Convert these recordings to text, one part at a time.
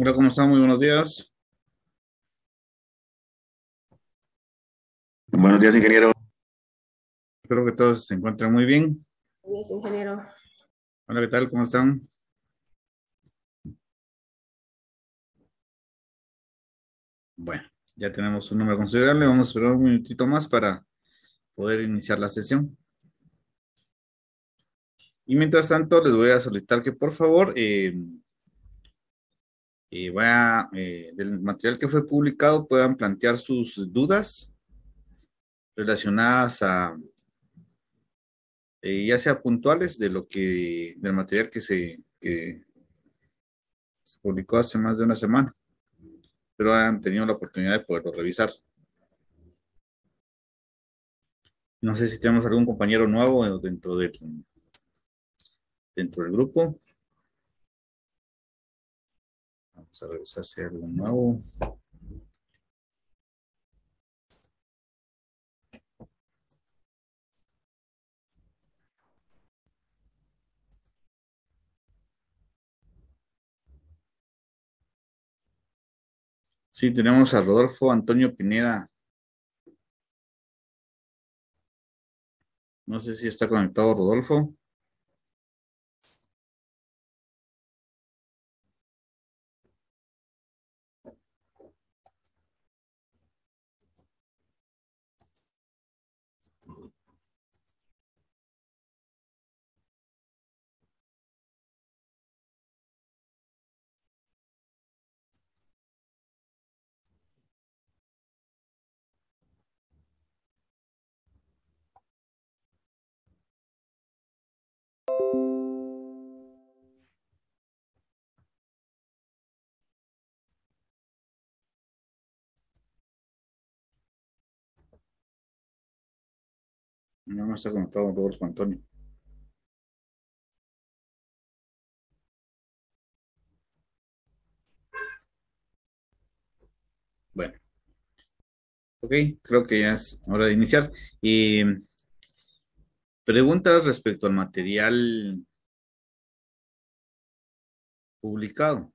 Hola, ¿cómo están? Muy buenos días. Buenos días, ingeniero. Espero que todos se encuentren muy bien. Días, ingeniero. Hola, ¿qué tal? ¿Cómo están? Bueno, ya tenemos un número considerable. Vamos a esperar un minutito más para poder iniciar la sesión. Y mientras tanto, les voy a solicitar que por favor del material que fue publicado puedan plantear sus dudas relacionadas a, ya sea puntuales del material que se publicó hace más de una semana, pero han tenido la oportunidad de poderlo revisar. No sé si tenemos algún compañero nuevo dentro del grupo. Vamos a revisar si hay algo nuevo. Sí, tenemos a Rodolfo Antonio Pineda. No sé si está conectado Rodolfo. No está conectado Rodolfo Antonio. Bueno, ok, creo que ya es hora de iniciar. Y preguntas respecto al material publicado.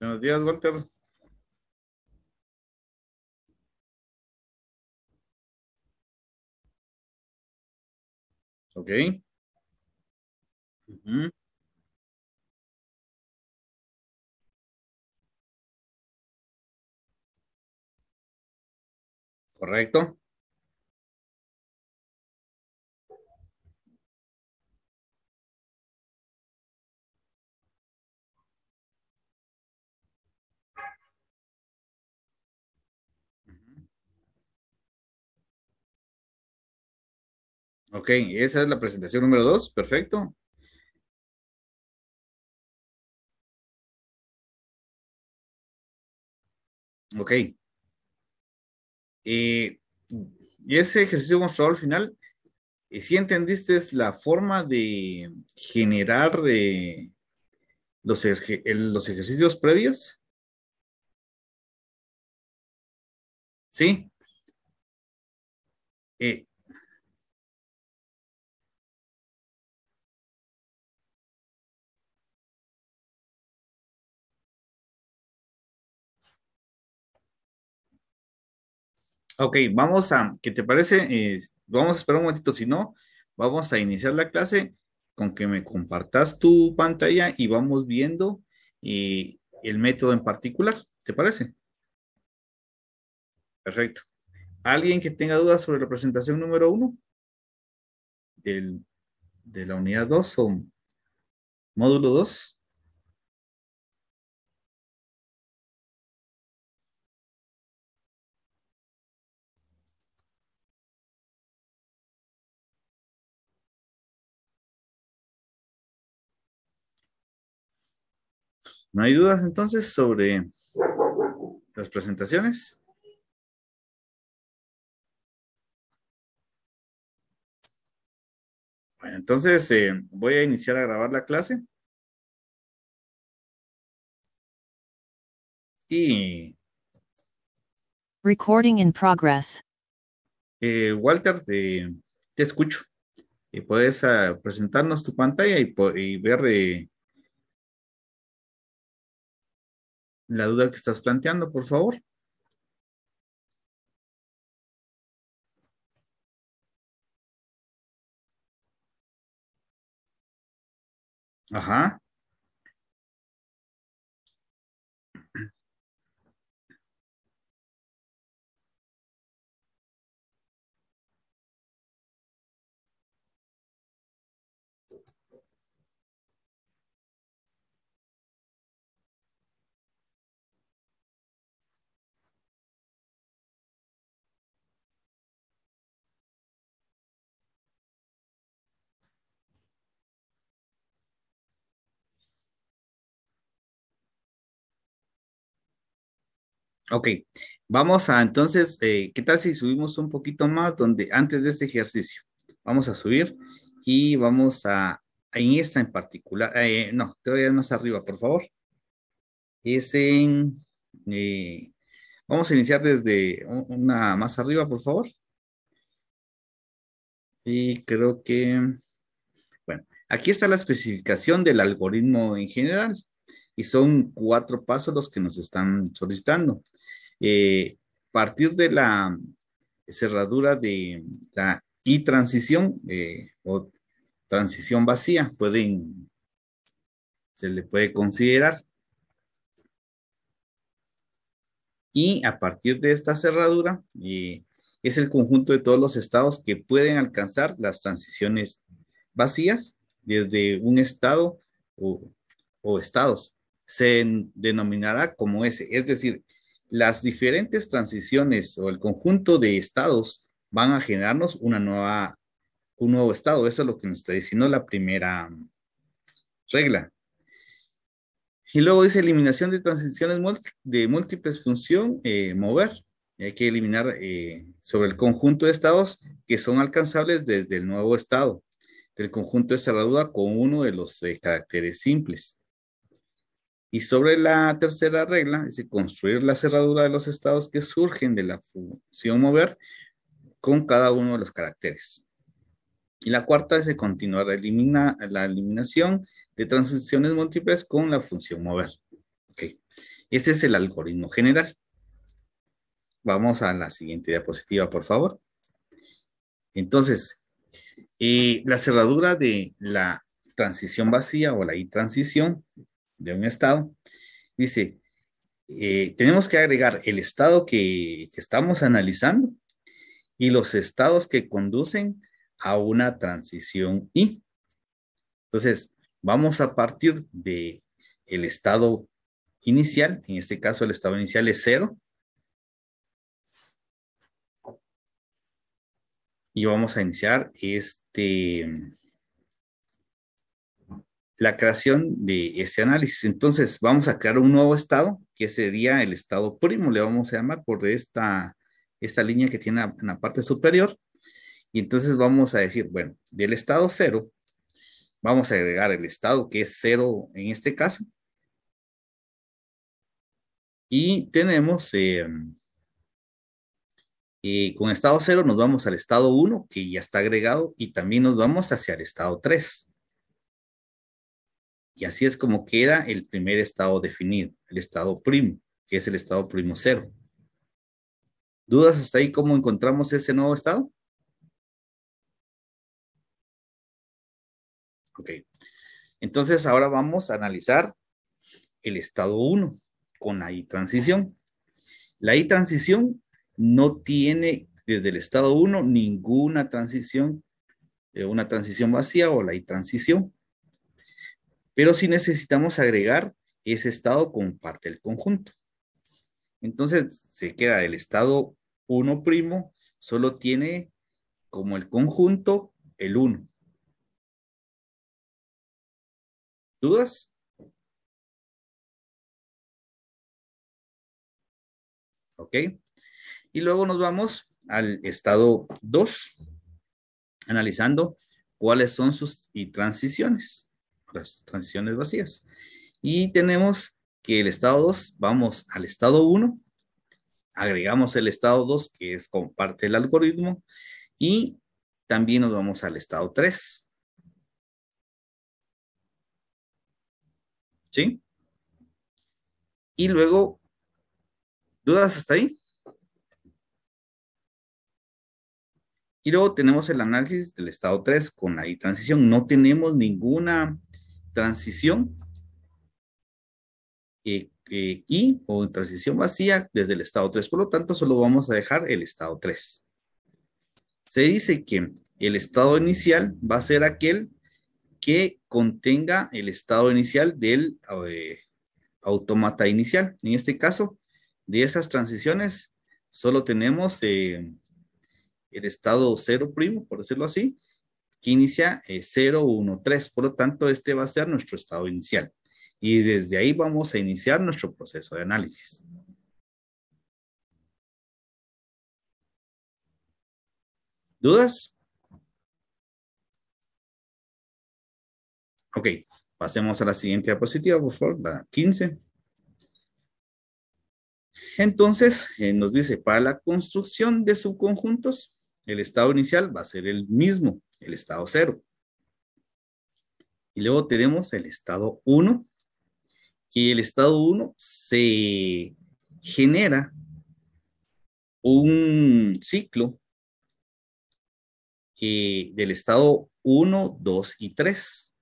Buenos días, Walter. Ok. Ujú, correcto. Ujú. Ok, esa es la presentación número 2. Perfecto. Ok. Eh, y ese ejercicio mostrado al final, ¿sí entendiste es la forma de generar los ejercicios previos? Sí. Eh, ok, ¿qué te parece? Vamos a esperar un momentito, si no, vamos a iniciar la clase con que me compartas tu pantalla y vamos viendo el método en particular. ¿Te parece? Perfecto. ¿Alguien que tenga dudas sobre la presentación número 1 del, de la unidad 2 o módulo 2? ¿No hay dudas entonces sobre las presentaciones? Bueno, entonces voy a iniciar a grabar la clase Y Recording in progress. Walter, te escucho. Puedes presentarnos tu pantalla y ver la duda que estás planteando, por favor. Ajá. Ok. Vamos a entonces, ¿qué tal si subimos un poquito más donde antes de este ejercicio? Vamos a subir y vamos en esta en particular, no, todavía más arriba, por favor. Es en, eh, vamos a iniciar desde una más arriba, por favor. Y creo que, bueno, aquí está la especificación del algoritmo en general y son 4 pasos los que nos están solicitando. Partir de la cerradura de la y transición o transición vacía, se le puede considerar. Y a partir de esta cerradura, es el conjunto de todos los estados que pueden alcanzar las transiciones vacías desde un estado o, o estados. Se denominará como ese. Es decir, las diferentes transiciones o el conjunto de estados van a generarnos un nuevo estado. Eso es lo que nos está diciendo la primera regla. Y luego dice eliminación de transiciones de múltiples función, mover. Y hay que eliminar sobre el conjunto de estados que son alcanzables desde el nuevo estado, del conjunto de cerradura con uno de los caracteres simples. Y sobre la tercera regla, dice construir la cerradura de los estados que surgen de la función mover con cada uno de los caracteres. Y la cuarta es continuar la eliminación de transiciones múltiples con la función mover. Ok. Ese es el algoritmo general. Vamos a la siguiente diapositiva, por favor. Entonces, la cerradura de la transición vacía o la I-transición de un estado dice, tenemos que agregar el estado que estamos analizando y los estados que conducen a una transición I. Entonces, vamos a partir de el estado inicial, en este caso el estado inicial es 0, y vamos a iniciar la creación de este análisis. Entonces, vamos a crear un nuevo estado, que sería el estado primo, le vamos a llamar por esta línea que tiene en la parte superior. Y entonces vamos a decir, bueno, del estado 0, vamos a agregar el estado que es 0 en este caso. Y tenemos, con estado 0 nos vamos al estado 1, que ya está agregado, y también nos vamos hacia el estado 3. Y así es como queda el primer estado definido, el estado primo, que es el estado primo 0. ¿Dudas hasta ahí cómo encontramos ese nuevo estado? Ok. Entonces ahora vamos a analizar el estado 1 con la I-transición. La I-transición no tiene desde el estado 1 ninguna transición, una transición vacía o la I-transición, pero sí necesitamos agregar ese estado como parte del conjunto. Entonces se queda el estado 1 primo, solo tiene como el conjunto el 1. ¿Dudas? Ok. Y luego nos vamos al estado 2, analizando cuáles son sus transiciones, las transiciones vacías. Y tenemos que el estado 2 vamos al estado 1, agregamos el estado 2 que es como parte del algoritmo, y también nos vamos al estado 3. ¿Sí? Y luego, ¿dudas hasta ahí? Y luego tenemos el análisis del estado 3 con la transición. No tenemos ninguna transición y o transición vacía desde el estado 3. Por lo tanto, solo vamos a dejar el estado 3. Se dice que el estado inicial va a ser aquel que contenga el estado inicial del automata inicial. En este caso, de esas transiciones, solo tenemos el estado 0', por decirlo así, que inicia 0, 1, 3. Por lo tanto, este va a ser nuestro estado inicial. Y desde ahí vamos a iniciar nuestro proceso de análisis. ¿Dudas? Ok, pasemos a la siguiente diapositiva, por favor, la 15. Entonces, nos dice, para la construcción de subconjuntos, el estado inicial va a ser el mismo, el estado 0. Y luego tenemos el estado 1, que el estado 1 se genera un ciclo del estado 1, 2 y 3.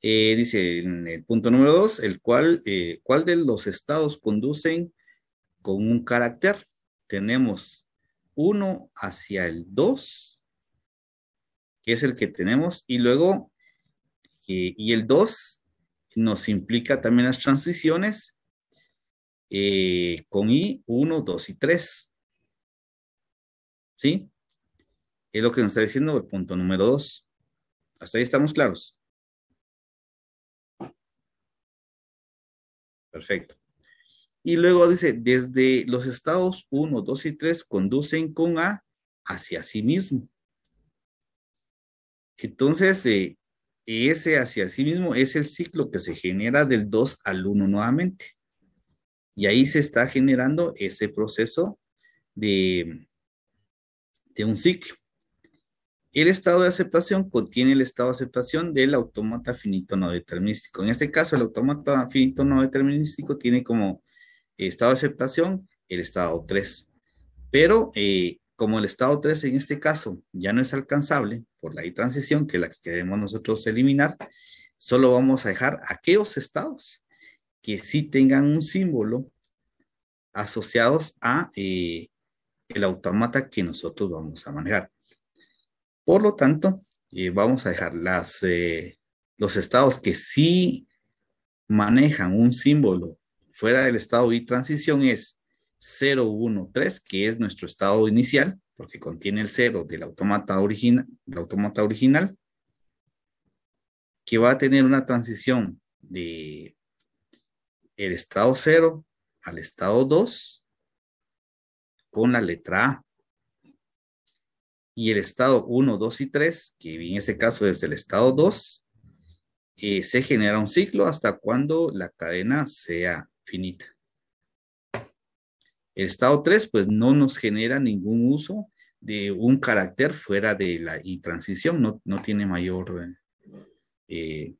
Dice en el punto número 2, ¿cuál de los estados conducen con un carácter? Tenemos 1 hacia el 2, que es el que tenemos, y luego, y el 2 nos implica también las transiciones con I, 1, 2 y 3. ¿Sí? Es lo que nos está diciendo el punto número 2. Hasta ahí estamos claros. Perfecto. Y luego dice, desde los estados 1, 2 y 3 conducen con A hacia sí mismo. Entonces, ese hacia sí mismo es el ciclo que se genera del 2 al 1 nuevamente. Y ahí se está generando ese proceso de, de un ciclo. El estado de aceptación contiene el estado de aceptación del autómata finito no determinístico. En este caso, el autómata finito no determinístico tiene como estado de aceptación el estado 3. Pero como el estado 3 en este caso ya no es alcanzable por la transición, que es la que queremos nosotros eliminar, solo vamos a dejar aquellos estados que sí tengan un símbolo asociados a el autómata que nosotros vamos a manejar. Por lo tanto, vamos a dejar los estados que sí manejan un símbolo fuera del estado y transición es 0, 1, 3, que es nuestro estado inicial, porque contiene el 0 del automata original, que va a tener una transición de el estado 0 al estado 2 con la letra A. Y el estado 1, 2 y 3, que en este caso es el estado 2, se genera un ciclo hasta cuando la cadena sea finita. El estado 3, pues no nos genera ningún uso de un carácter fuera de la y transición, no tiene mayor eh,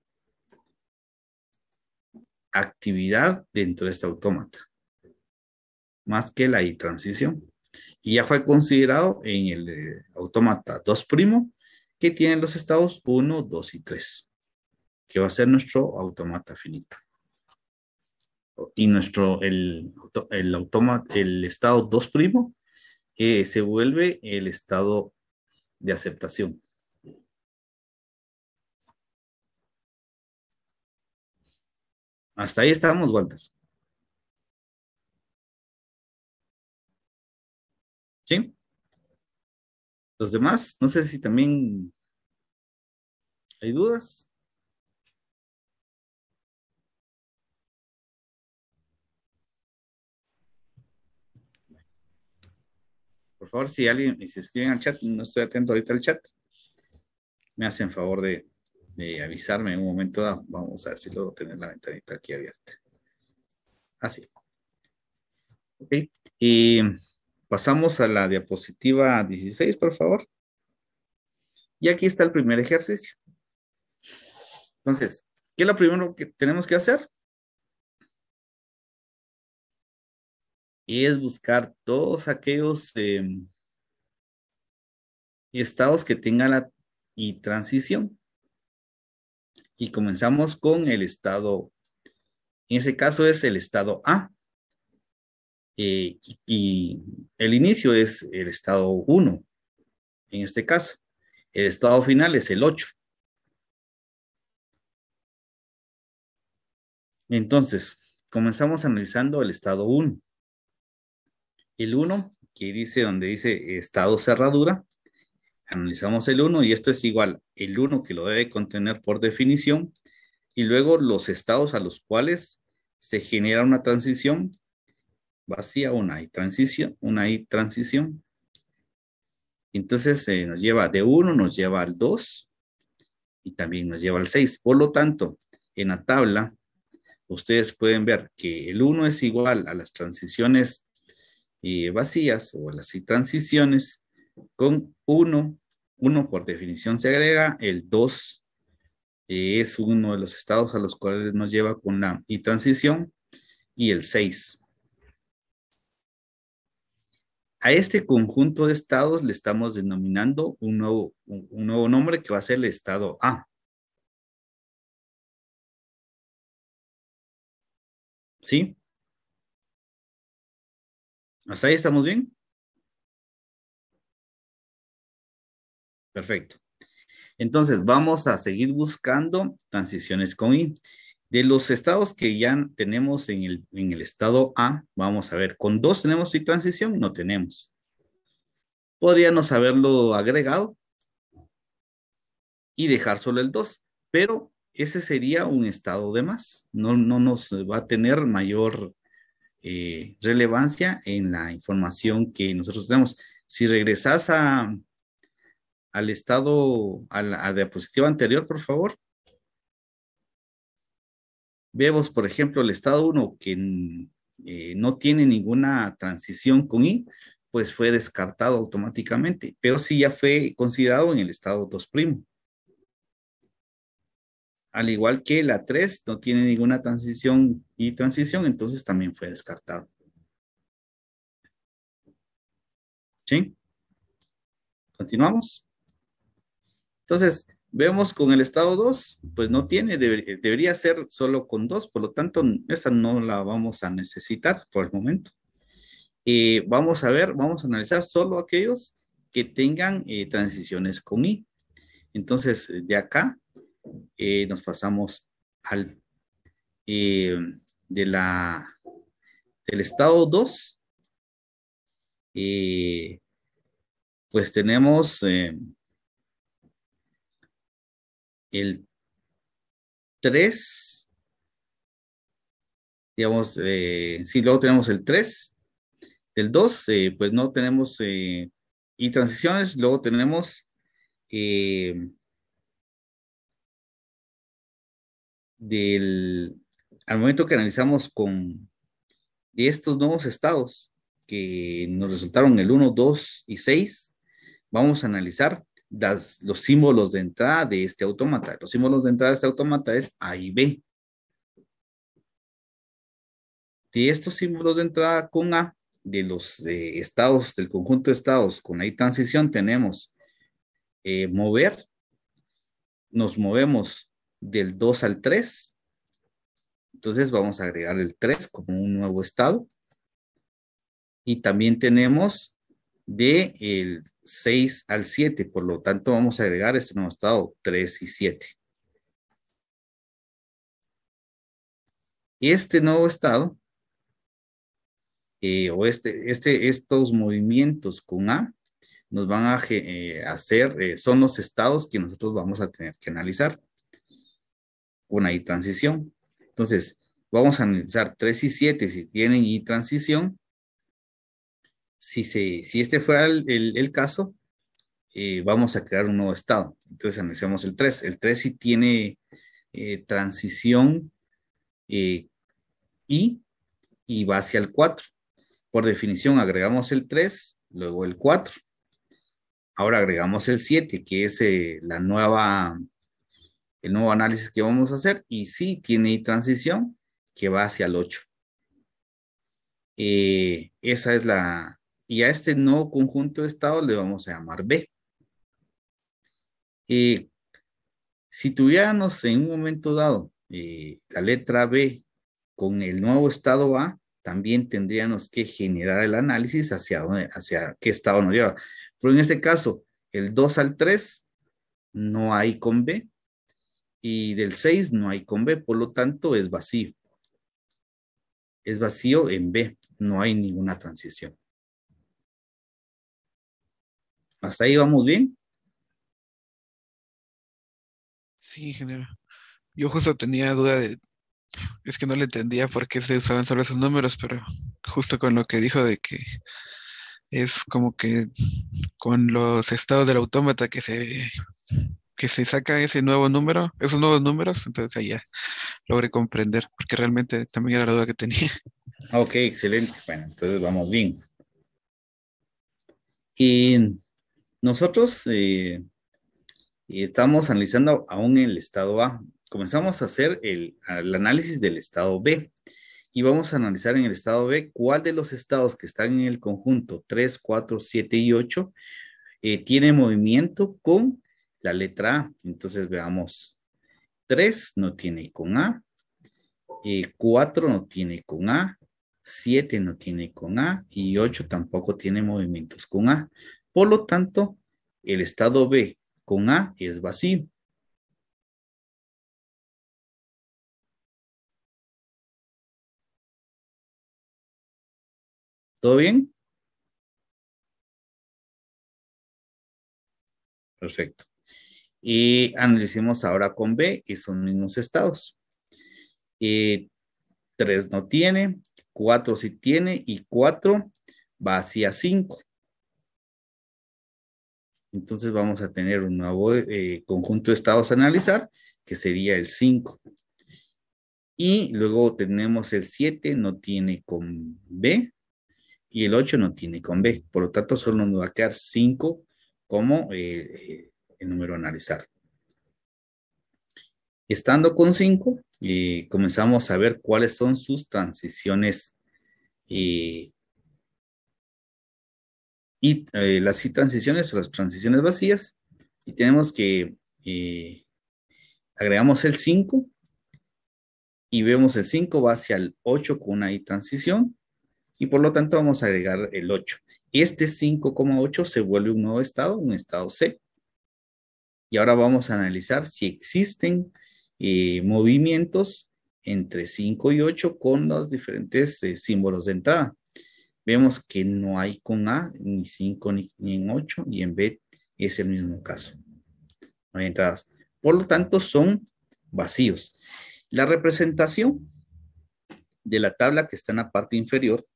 actividad dentro de este autómata, más que la y transición. Y ya fue considerado en el autómata 2', que tiene los estados 1, 2 y 3, que va a ser nuestro autómata finito. Y el estado 2', se vuelve el estado de aceptación. Hasta ahí estábamos, Walter. ¿Sí? Los demás, no sé si también hay dudas. Por favor, si alguien, y si escriben al chat, no estoy atento ahorita al chat, me hacen favor de avisarme en un momento dado. Vamos a ver si logro tener la ventanita aquí abierta. Así. Ok. Y pasamos a la diapositiva 16, por favor. Y aquí está el primer ejercicio. Entonces, ¿qué es lo primero que tenemos que hacer? Y es buscar todos aquellos estados que tengan la y transición. Y comenzamos con el estado, en ese caso es el estado A. Y el inicio es el estado 1, en este caso. El estado final es el 8. Entonces, comenzamos analizando el estado 1. El 1, que dice donde dice estado cerradura, analizamos el 1 y esto es igual el 1 que lo debe contener por definición y luego los estados a los cuales se genera una transición vacía, una y transición. Entonces nos lleva de 1, nos lleva al 2 y también nos lleva al 6. Por lo tanto, en la tabla, ustedes pueden ver que el 1 es igual a las transiciones vacías o las y transiciones con 1. 1 por definición se agrega, el 2 es uno de los estados a los cuales nos lleva con la y transición y el 6. A este conjunto de estados le estamos denominando un nuevo nombre que va a ser el estado A. ¿Sí? ¿Hasta ahí estamos bien? Perfecto. Entonces, vamos a seguir buscando transiciones con I. De los estados que ya tenemos en el estado A, vamos a ver, con 2 tenemos I transición, no tenemos. Podríamos haberlo agregado y dejar solo el 2, pero ese sería un estado de más. No nos va a tener mayor relevancia en la información que nosotros tenemos. Si regresas al estado, a la diapositiva anterior, por favor. Vemos, por ejemplo, el estado 1 que no tiene ninguna transición con I, pues fue descartado automáticamente, pero sí ya fue considerado en el estado 2'. Al igual que la 3 no tiene ninguna transición y transición, entonces también fue descartado. ¿Sí? Continuamos. Entonces, vemos con el estado 2, pues no tiene, debería ser solo con 2, por lo tanto, esta no la vamos a necesitar por el momento. Vamos a ver, vamos a analizar solo aquellos que tengan transiciones con I. Entonces, de acá nos pasamos al eh, de del estado 2. Pues tenemos el 3, digamos, sí, luego tenemos el 3. Del 2, pues no tenemos y transiciones, luego tenemos eh, del, al momento que analizamos con de estos nuevos estados que nos resultaron el 1, 2 y 6, vamos a analizar los símbolos de entrada de este autómata. Los símbolos de entrada de este autómata es A y B. De estos símbolos de entrada con A, de los estados, del conjunto de estados con I transición, tenemos mover, nos movemos del 2 al 3. Entonces vamos a agregar el 3 como un nuevo estado. Y también tenemos de el 6 al 7. Por lo tanto, vamos a agregar este nuevo estado 3 y 7. Este nuevo estado, o estos movimientos con A, nos van a hacer, son los estados que nosotros vamos a tener que analizar. Una I transición. Entonces, vamos a analizar 3 y 7 si tienen I transición. Si este fuera el caso, vamos a crear un nuevo estado. Entonces analicemos el 3. El 3 sí tiene transición eh, y, y va hacia el 4. Por definición, agregamos el 3, luego el 4. Ahora agregamos el 7, que es el nuevo análisis que vamos a hacer, y sí tiene transición que va hacia el 8. Esa es y a este nuevo conjunto de estados le vamos a llamar B. Eh, si tuviéramos en un momento dado la letra B con el nuevo estado A, también tendríamos que generar el análisis hacia qué estado nos lleva. Pero en este caso, el 2 al 3 no hay con B y del 6 no hay con B, por lo tanto es vacío. Es vacío en B, no hay ninguna transición. ¿Hasta ahí vamos bien? Sí, ingeniero. Yo justo tenía duda es que no le entendía por qué se usaban solo esos números, pero justo con lo que dijo de que es como que con los estados del autómata que se saca ese nuevo número, esos nuevos números, entonces ahí ya logré comprender, porque realmente también era la duda que tenía. Ok, excelente. Bueno, entonces vamos bien. Y nosotros estamos analizando aún el estado A. Comenzamos a hacer el análisis del estado B y vamos a analizar en el estado B cuál de los estados que están en el conjunto 3, 4, 7 y 8 tiene movimiento con la letra A. Entonces veamos, 3 no tiene con A, 4 no tiene con A, 7 no tiene con A y 8 tampoco tiene movimientos con A. Por lo tanto, el estado B con A es vacío. ¿Todo bien? Perfecto. Y analicemos ahora con B y son mismos estados. Eh, 3 no tiene, 4 sí tiene y 4 va hacia 5. Entonces vamos a tener un nuevo conjunto de estados a analizar, que sería el 5. Y luego tenemos el 7 no tiene con B y el 8 no tiene con B. Por lo tanto, solo nos va a quedar 5 como el número a analizar. Estando con 5, comenzamos a ver cuáles son sus transiciones eh, las transiciones o las transiciones vacías. Y tenemos que agregamos el 5 y vemos el 5 va hacia el 8 con una I transición y por lo tanto vamos a agregar el 8. Este 5,8 se vuelve un nuevo estado, un estado C. Y ahora vamos a analizar si existen movimientos entre 5 y 8 con los diferentes símbolos de entrada. Vemos que no hay con A, ni 5 ni en 8 y en B es el mismo caso. No hay entradas. Por lo tanto, son vacíos. La representación de la tabla que está en la parte inferior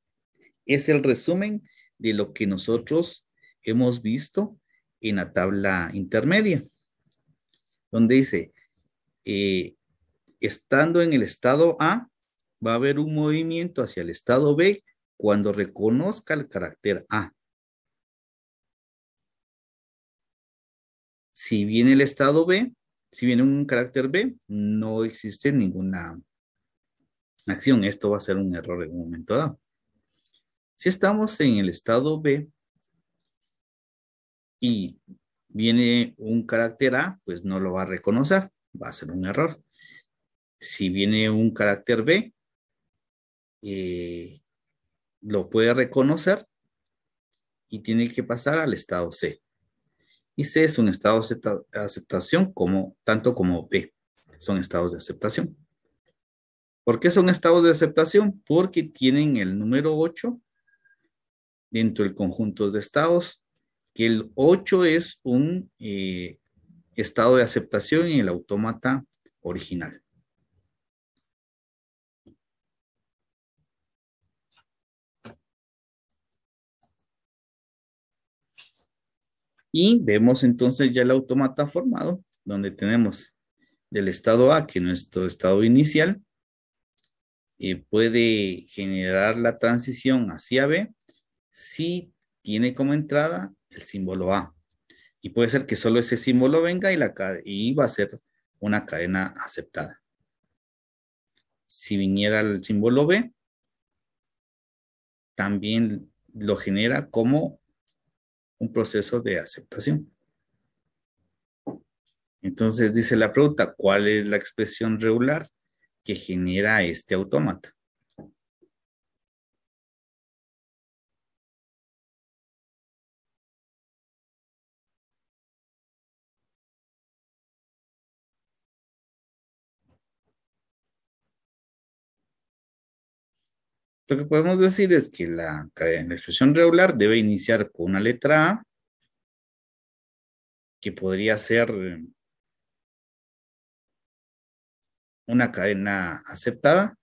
es el resumen de lo que nosotros hemos visto en la tabla intermedia, donde dice, eh, estando en el estado A, va a haber un movimiento hacia el estado B cuando reconozca el carácter A. Si viene el estado B, si viene un carácter B, no existe ninguna acción. Esto va a ser un error en un momento dado. Si estamos en el estado B y viene un carácter A, pues no lo va a reconocer, va a ser un error. Si viene un carácter B, eh, lo puede reconocer y tiene que pasar al estado C. Y C es un estado de aceptación como, tanto como B. Son estados de aceptación. ¿Por qué son estados de aceptación? Porque tienen el número 8 dentro del conjunto de estados, que el 8 es un estado de aceptación en el autómata original. Y vemos entonces ya el autómata formado, donde tenemos del estado A, que es nuestro estado inicial, puede generar la transición hacia B si tiene como entrada el símbolo A. Y puede ser que solo ese símbolo venga y va a ser una cadena aceptada. Si viniera el símbolo B, también lo genera como un proceso de aceptación. Entonces dice la pregunta, ¿cuál es la expresión regular que genera este autómata? Lo que podemos decir es que la expresión regular debe iniciar con una letra A, que podría ser una cadena aceptada,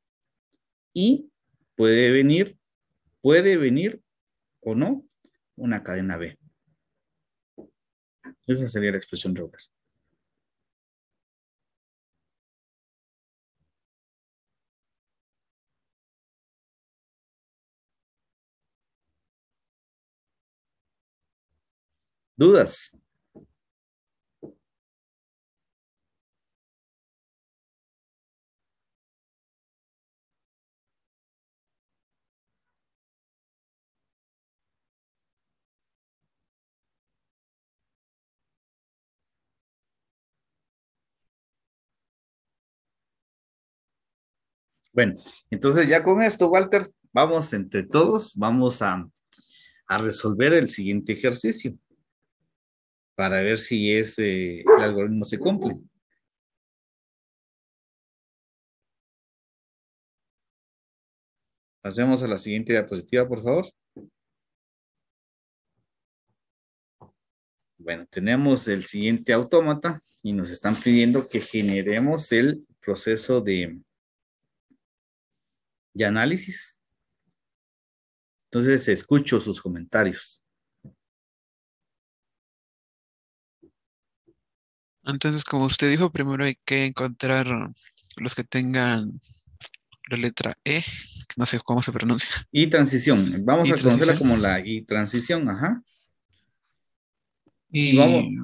y puede venir o no una cadena B. Esa sería la expresión regular. ¿Dudas? Bueno, entonces ya con esto, Walter, vamos entre todos, vamos a resolver el siguiente ejercicio para ver si el algoritmo se cumple. Pasemos a la siguiente diapositiva, por favor. Bueno, tenemos el siguiente autómata y nos están pidiendo que generemos el proceso de análisis. Entonces, escucho sus comentarios. Entonces, como usted dijo, primero hay que encontrar los que tengan la letra E, que no sé cómo se pronuncia, Y transición, vamos y a conocerla transición. como la y transición, ajá. Y Y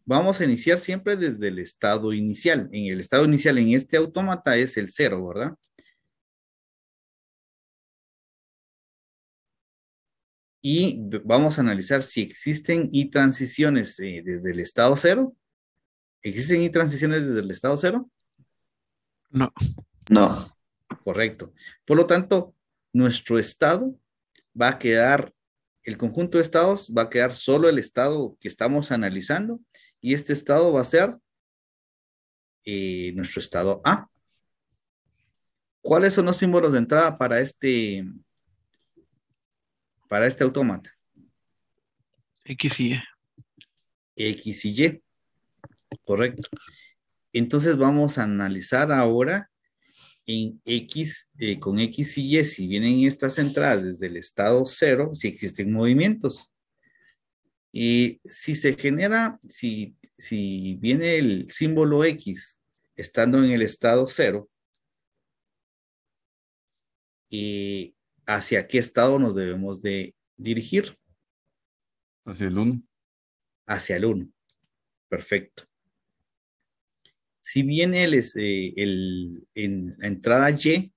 vamos a iniciar siempre desde el estado inicial. En el estado inicial, en este autómata es el cero, ¿verdad? Y vamos a analizar si existen y transiciones desde el estado cero. ¿Existen y transiciones desde el estado cero? no, No. Correcto. Por lo tanto, nuestro estado va a quedar, el conjunto de estados va a quedar solo el estado que estamos analizando, y este estado va a ser nuestro estado A. ¿Cuáles son los símbolos de entrada para este autómata? X y Y. X y Y, correcto. Entonces vamos a analizar ahora en X, con X y Y, si vienen estas entradas desde el estado cero, si existen movimientos. Y si se genera, si viene el símbolo X estando en el estado cero, ¿hacia qué estado nos debemos de dirigir? Hacia el uno. Hacia el uno. Perfecto. Si viene en la entrada Y,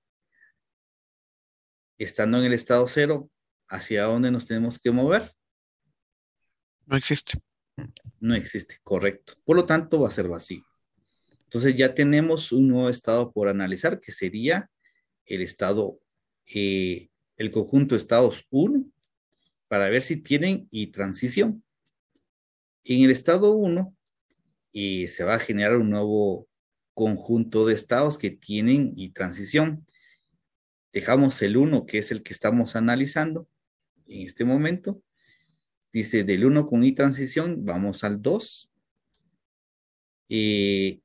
estando en el estado cero, ¿hacia dónde nos tenemos que mover? No existe. No existe, correcto. Por lo tanto, va a ser vacío. Entonces ya tenemos un nuevo estado por analizar, que sería el estado, el conjunto de estados 1, para ver si tienen y transición. En el estado 1 se va a generar un nuevo conjunto de estados que tienen y transición. Dejamos el 1, que es el que estamos analizando en este momento. Dice del 1 con y transición, vamos al 2. Y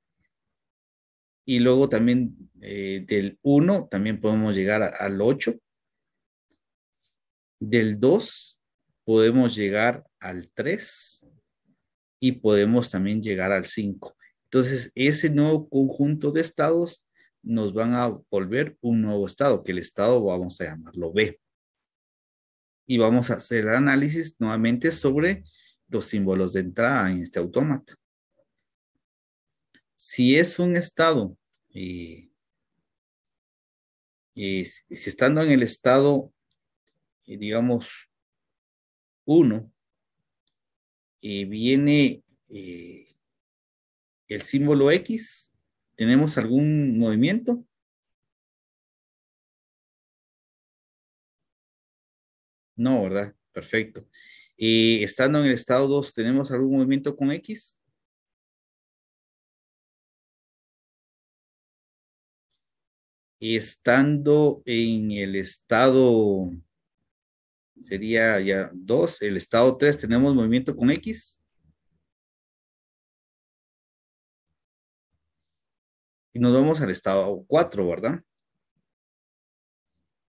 luego también del 1 también podemos llegar al 8. Del 2 podemos llegar al 3 y podemos también llegar al 5. Entonces, ese nuevo conjunto de estados nos van a volver un nuevo estado, que el estado vamos a llamarlo B. Y vamos a hacer el análisis nuevamente sobre los símbolos de entrada en este autómata. Si es un estado, si estando en el estado, digamos, 1, viene el símbolo X, ¿tenemos algún movimiento? No, ¿verdad? Perfecto. Estando en el estado 2, ¿tenemos algún movimiento con X? Estando en el estado, sería ya 2, el estado 3, ¿tenemos movimiento con X? Y nos vamos al estado 4, ¿verdad?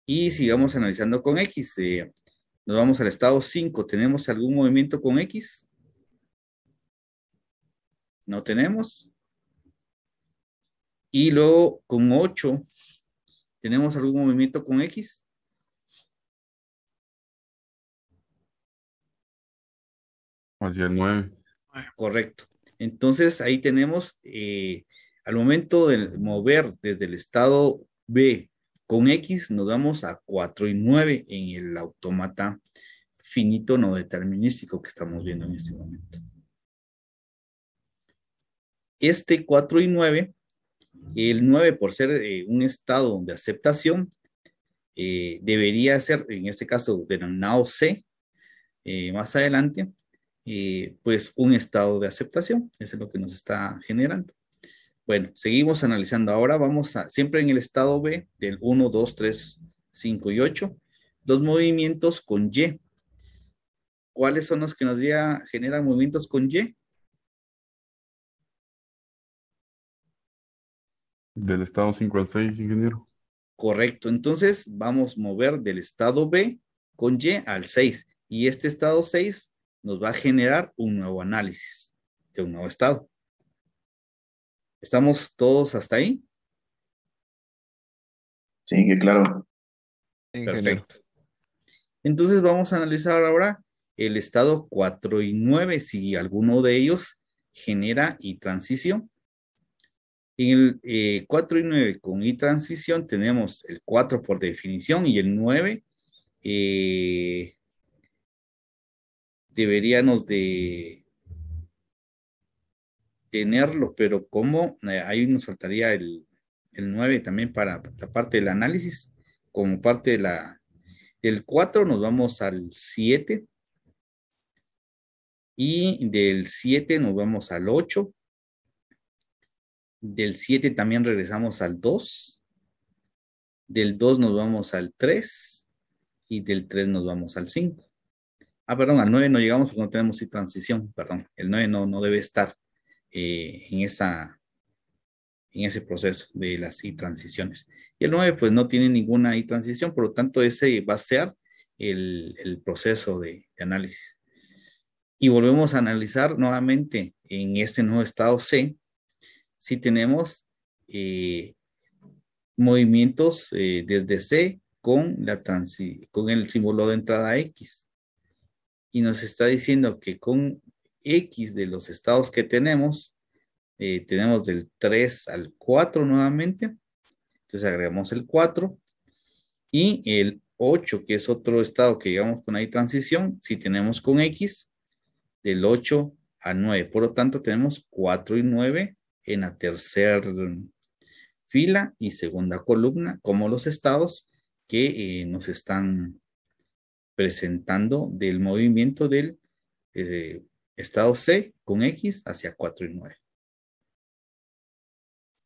Y sigamos analizando con X. Nos vamos al estado 5. ¿Tenemos algún movimiento con X? No tenemos. Y luego con 8, ¿tenemos algún movimiento con X? Hacia el 9. Correcto. Entonces ahí tenemos, al momento de mover desde el estado B con X, nos vamos a 4 y 9 en el autómata finito no determinístico que estamos viendo en este momento. Este 4 y 9, el 9 por ser un estado de aceptación, debería ser, en este caso, denominado C, más adelante, pues un estado de aceptación. Eso es lo que nos está generando. Bueno, seguimos analizando. Ahora vamos a, siempre en el estado B, del 1, 2, 3, 5 y 8, los movimientos con Y. ¿Cuáles son los que nos generan movimientos con Y? Del estado 5 al 6, ingeniero. Correcto. Entonces, vamos a mover del estado B con Y al 6. Y este estado 6 nos va a generar un nuevo análisis de un nuevo estado. ¿Estamos todos hasta ahí? Sí, que claro. Ingeniero. Perfecto. Entonces vamos a analizar ahora el estado 4 y 9, si alguno de ellos genera y transición. En el 4 y 9 con y transición tenemos el 4 por definición y el 9 deberíamos de tenerlo, pero como ahí nos faltaría el 9 también para la parte del análisis, como parte de del 4 nos vamos al 7 y del 7 nos vamos al 8, del 7 también regresamos al 2, del 2 nos vamos al 3 y del 3 nos vamos al 5. Ah, perdón, al 9 no llegamos porque no tenemos y transición, perdón, el 9 no debe estar en ese proceso de las y transiciones. Y el 9 pues no tiene ninguna y transición, por lo tanto ese va a ser el proceso de análisis. Y volvemos a analizar nuevamente en este nuevo estado C, si tenemos movimientos desde C con el símbolo de entrada X. Y nos está diciendo que con X de los estados que tenemos del 3 al 4 nuevamente. Entonces agregamos el 4 y el 8, que es otro estado que llegamos con ahí transición, si tenemos con X, del 8 a 9. Por lo tanto, tenemos 4 y 9 en la tercera fila y segunda columna, como los estados que nos están presentando del movimiento del estado C con X hacia 4 y 9.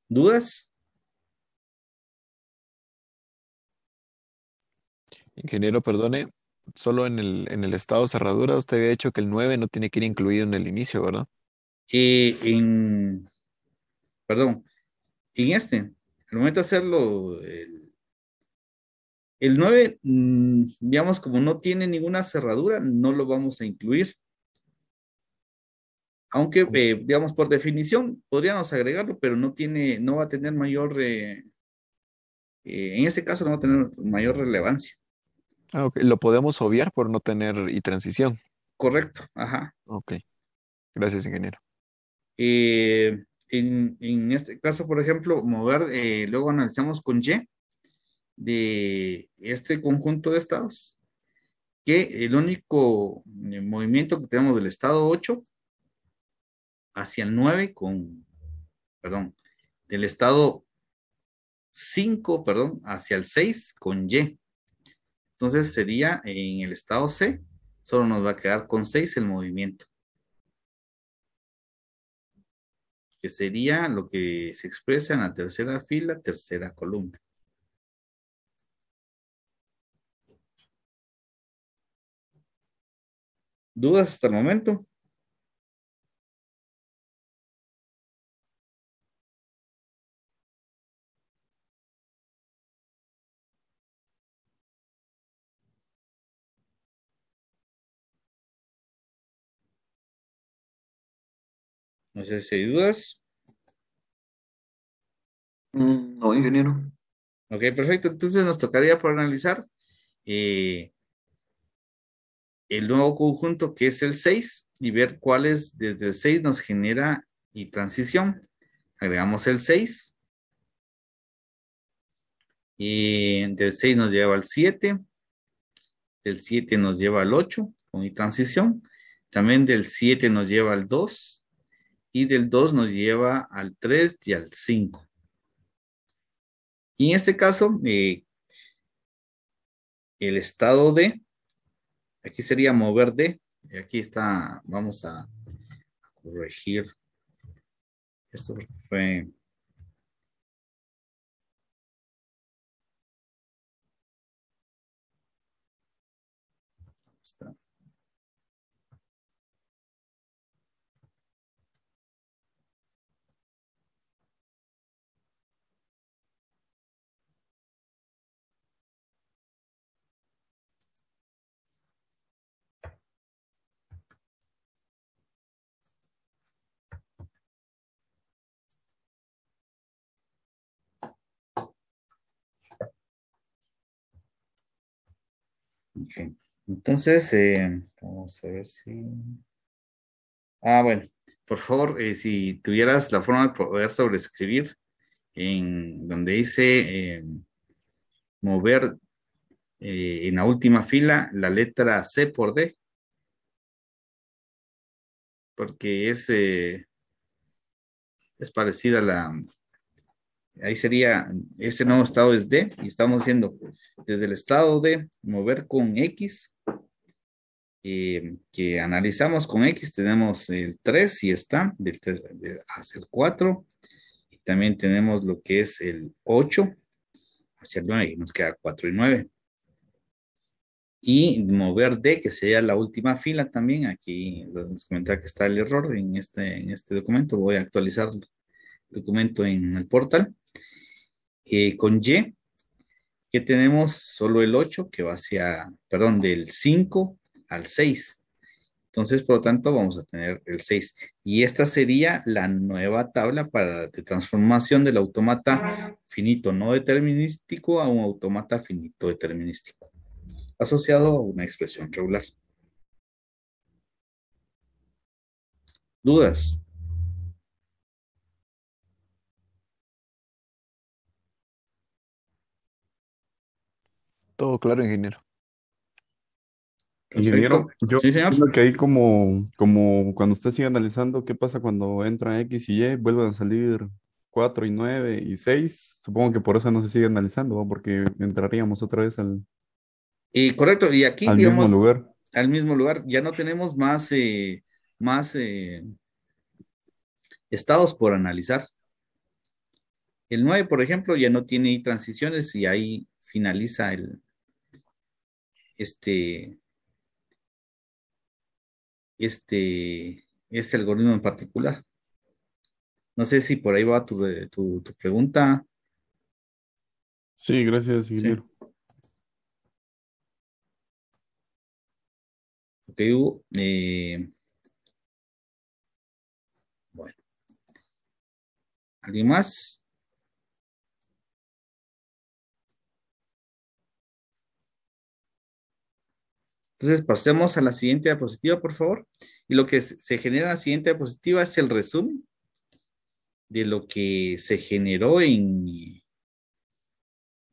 ¿Dudas? Ingeniero, perdone, solo en el estado cerradura usted había dicho que el 9 no tiene que ir incluido en el inicio, ¿verdad? Perdón, en al momento de hacerlo, el 9, digamos, como no tiene ninguna cerradura, no lo vamos a incluir. Aunque, digamos, por definición, podríamos agregarlo, pero no va a tener mayor, en este caso no va a tener mayor relevancia. Ah, ok. Lo podemos obviar por no tener y transición. Correcto, ajá. Ok. Gracias, ingeniero. En este caso, por ejemplo, mover, luego analizamos con Y de este conjunto de estados, que el único movimiento que tenemos del estado 8 hacia el 9 perdón, del estado 5 perdón, hacia el 6 con Y. Entonces sería en el estado C, solo nos va a quedar con 6 el movimiento, que sería lo que se expresa en la tercera fila, tercera columna. ¿Dudas hasta el momento? No sé si hay dudas. No, ingeniero. Ok, perfecto. Entonces nos tocaría por analizar eh, el nuevo conjunto que es el 6 y ver cuáles desde el 6 nos genera y transición. Agregamos el 6 y del 6 nos lleva al 7, del 7 nos lleva al 8 con y transición. También del 7 nos lleva al 2 y del 2 nos lleva al 3 y al 5. Y en este caso, el estado de, aquí sería mover de, y aquí está, vamos a corregir esto porque fue, está. Ok. Entonces, vamos a ver si... Ah, bueno, por favor, si tuvieras la forma de poder sobreescribir en donde dice mover en la última fila la letra C por D, porque es parecida a ahí sería, este nuevo estado es D y estamos haciendo desde el estado de mover con X, que analizamos con X, tenemos el 3 y está hacia el 4 y también tenemos lo que es el 8 hacia el 9 y nos queda 4 y 9. Y mover D, que sería la última fila también, aquí nos comenta que está el error en este documento, voy a actualizar el documento en el portal. Con Y, que tenemos solo el 8 que va hacia, perdón, del 5 al 6. Entonces, por lo tanto, vamos a tener el 6. Y esta sería la nueva tabla de transformación del autómata finito no determinístico a un autómata finito determinístico, asociado a una expresión regular. ¿Dudas? Todo claro, ingeniero. Perfecto. Ingeniero, yo Sí, señor. entiendo que ahí como cuando usted sigue analizando qué pasa cuando entra X y Y, vuelven a salir 4 y 9 y 6. Supongo que por eso no se sigue analizando, ¿va? Porque entraríamos otra vez Y correcto. Y aquí, al mismo digamos, lugar. al mismo lugar, ya no tenemos más estados por analizar. El 9 por ejemplo, ya no tiene transiciones y ahí finaliza este, este algoritmo en particular. No sé si por ahí va tu pregunta. Sí, gracias, Sí. ingeniero. Ok, Hugo. ¿Alguien más? Entonces pasemos a la siguiente diapositiva, por favor. Y lo que se genera en la siguiente diapositiva es el resumen de lo que se generó en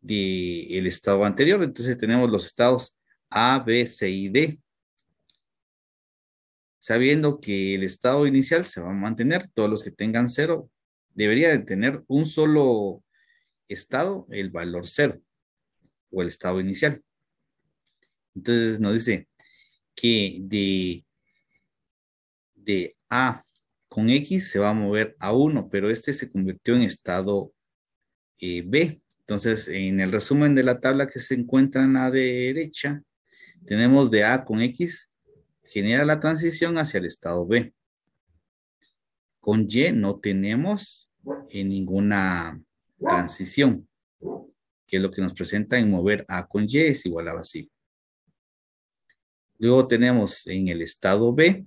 el estado anterior. Entonces tenemos los estados A, B, C y D. Sabiendo que el estado inicial se va a mantener, todos los que tengan cero, debería de tener un solo estado, el valor cero, o el estado inicial. Entonces nos dice que de A con X se va a mover a 1, pero este se convirtió en estado B. Entonces, en el resumen de la tabla que se encuentra en la derecha, tenemos de A con X, genera la transición hacia el estado B. Con Y no tenemos ninguna transición, que es lo que nos presenta en mover A con Y es igual a vacío. Luego tenemos en el estado B,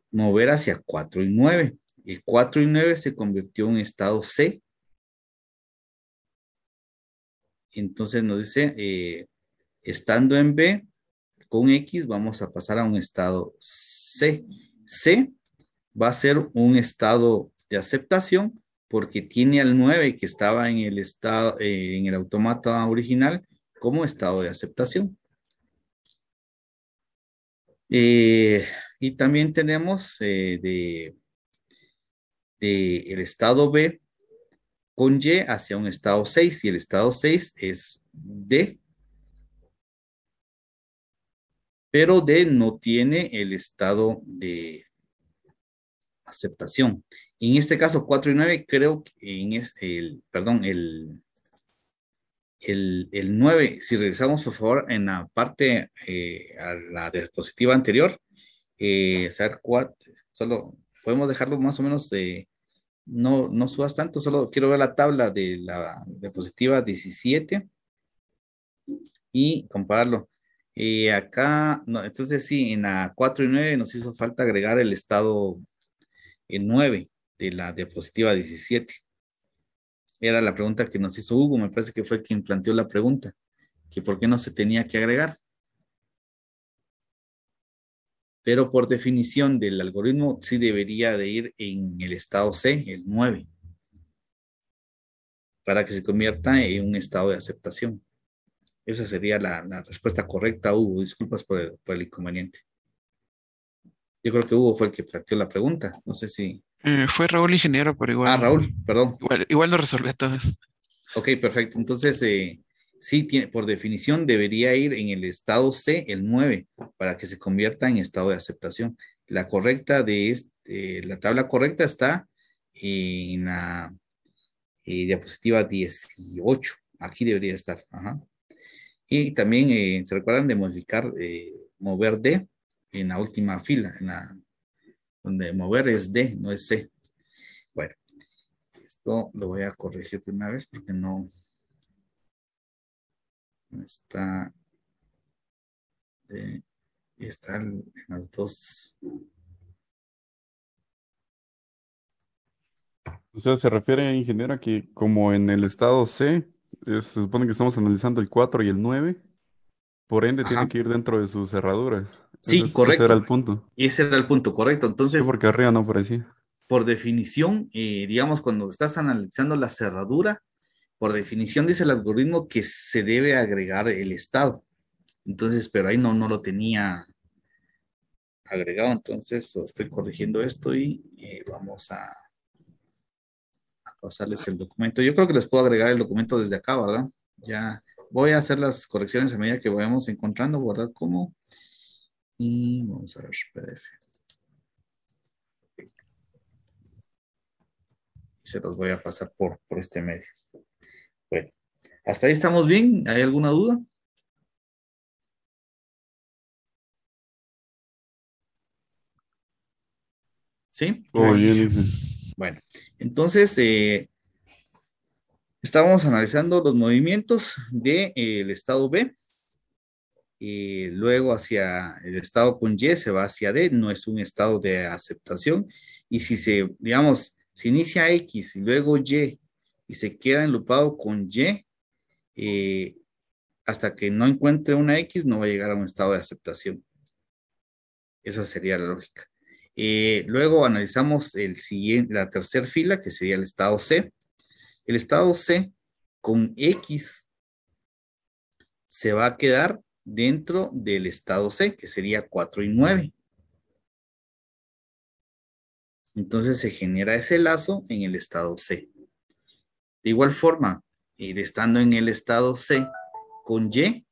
mover hacia 4 y 9. El 4 y 9 se convirtió en estado C. Entonces nos dice, estando en B, con X vamos a pasar a un estado C. C va a ser un estado de aceptación porque tiene al 9 que estaba en el estado, en el autómata original como estado de aceptación. Y también tenemos de el estado B con Y hacia un estado 6 y el estado 6 es D, pero D no tiene el estado de aceptación. En este caso 4 y 9 creo que en perdón, el 9, si regresamos por favor en la parte a la diapositiva anterior, hacer 4, solo podemos dejarlo más o menos no subas tanto, solo quiero ver la tabla de la diapositiva 17 y compararlo. Acá, no, entonces sí, en la 4 y 9 nos hizo falta agregar el estado 9 de la diapositiva 17. Era la pregunta que nos hizo Hugo, me parece que fue quien planteó la pregunta, que por qué no se tenía que agregar. Pero por definición del algoritmo sí debería de ir en el estado C, el 9, para que se convierta en un estado de aceptación. Esa sería la respuesta correcta, Hugo. Disculpas por el inconveniente. Yo creo que Hugo fue el que planteó la pregunta. No sé si... Fue Raúl Ingeniero, pero Ah, igual, Raúl, perdón. igual lo resolvió todo. Ok, perfecto. Entonces, sí, por definición debería ir en el estado C, el 9, para que se convierta en estado de aceptación. La correcta la tabla correcta está en la diapositiva 18. Aquí debería estar. Ajá. Y también se recuerdan de modificar, mover D en la última fila, donde mover es D, no es C. Bueno, esto lo voy a corregir de una vez porque no está, está en las dos. O sea, se refiere, ingeniero, a que como en el estado C, se supone que estamos analizando el 4 y el 9, por ende tiene Ajá. que ir dentro de su cerradura. Sí, Ese era correcto. el punto. Ese era el punto correcto. Sí, Entonces, porque arriba no parecía. por definición, digamos, cuando estás analizando la cerradura, por definición dice el algoritmo que se debe agregar el estado. Entonces, pero ahí no lo tenía agregado, entonces estoy corrigiendo esto y vamos a pasarles el documento. Yo creo que les puedo agregar el documento desde acá, ¿verdad? Ya voy a hacer las correcciones a medida que vayamos encontrando, ¿verdad? ¿Cómo? Y vamos a ver PDF. Y se los voy a pasar por este medio. Bueno, hasta ahí estamos bien. ¿Hay alguna duda? ¿Sí? Todo Ahí. bien, ingeniero. Bueno, entonces estábamos analizando los movimientos del estado B. Luego hacia el estado con Y se va hacia D, no es un estado de aceptación. Y si digamos, Si inicia X y luego y se queda enlupado con eh, hasta que no encuentre una X, no va a llegar a un estado de aceptación. Esa sería la lógica. Luego analizamos la tercera fila, que sería el estado C. El estado C con X se va a quedar dentro del estado C, que sería 4 y 9. Entonces se genera ese lazo en el estado C. De igual forma, estando en el estado C con Y,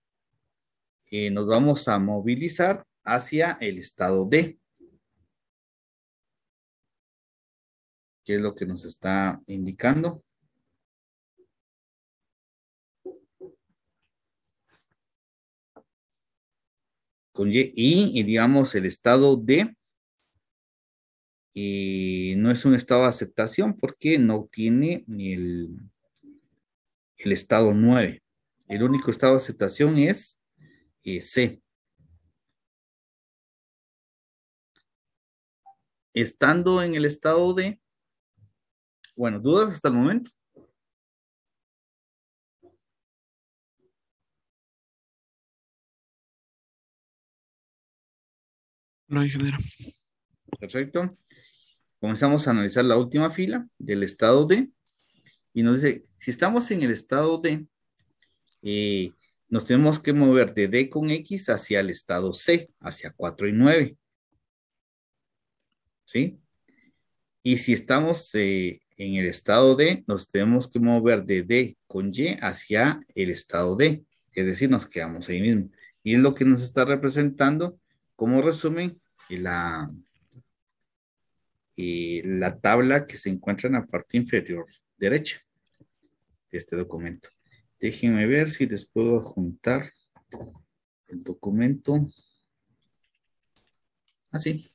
nos vamos a movilizar hacia el estado D, que es lo que nos está indicando. Con y digamos el estado D no es un estado de aceptación porque no tiene el estado 9. El único estado de aceptación es C. Estando en el estado D, bueno, ¿dudas hasta el momento? No, ingeniero. Perfecto. Comenzamos a analizar la última fila del estado D y nos dice, si estamos en el estado D, nos tenemos que mover de D con X hacia el estado C, hacia 4 y 9. ¿Sí? Y si estamos en el estado D, nos tenemos que mover de D con Y hacia el estado D. Es decir, nos quedamos ahí mismo. Y es lo que nos está representando como resumen la tabla que se encuentra en la parte inferior derecha de este documento. Déjenme ver si les puedo adjuntar el documento. Así.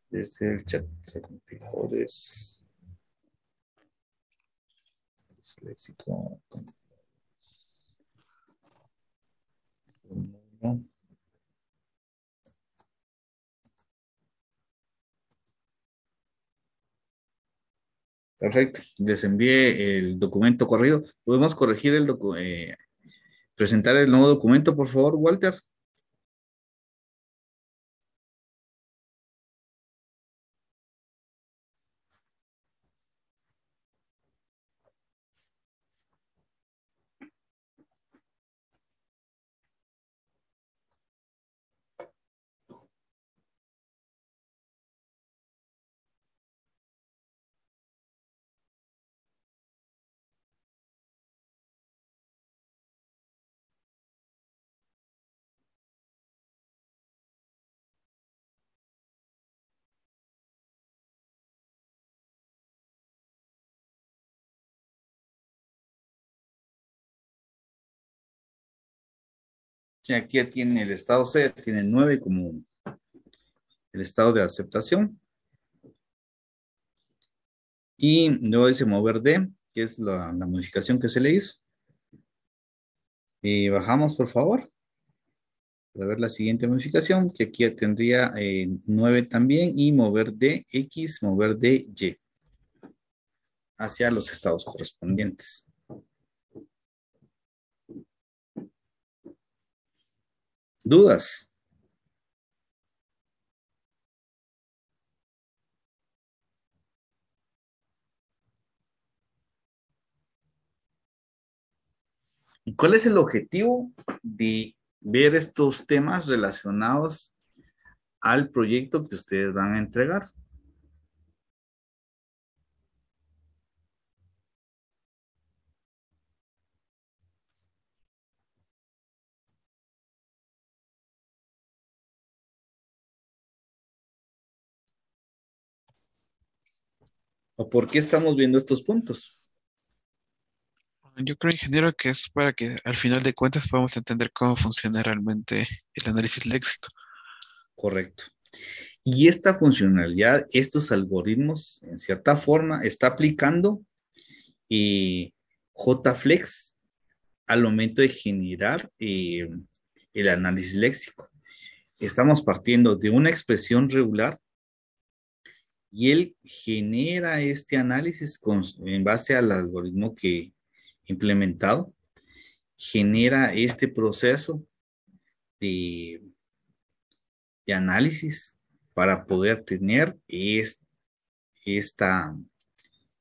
Desde el chat de compiladores. Léxico. Perfecto. Les envié el documento corrido. ¿Podemos corregir presentar el nuevo documento, por favor, Walter? Sí, aquí tiene el estado C, tiene 9 como el estado de aceptación. Y luego dice mover D, que es la modificación que se le hizo. Y bajamos, por favor, para ver la siguiente modificación, que aquí tendría 9 también, y mover D, X, mover D, Y, hacia los estados correspondientes. ¿Dudas? ¿Y cuál es el objetivo de ver estos temas relacionados al proyecto que ustedes van a entregar? ¿O por qué estamos viendo estos puntos? Yo creo, ingeniero, que es para que al final de cuentas podamos entender cómo funciona realmente el análisis léxico. Correcto. Y esta funcionalidad, estos algoritmos, en cierta forma, está aplicando JFlex al momento de generar el análisis léxico. Estamos partiendo de una expresión regular y él genera este análisis en base al algoritmo que implementado, genera este proceso de, de análisis para poder tener esta,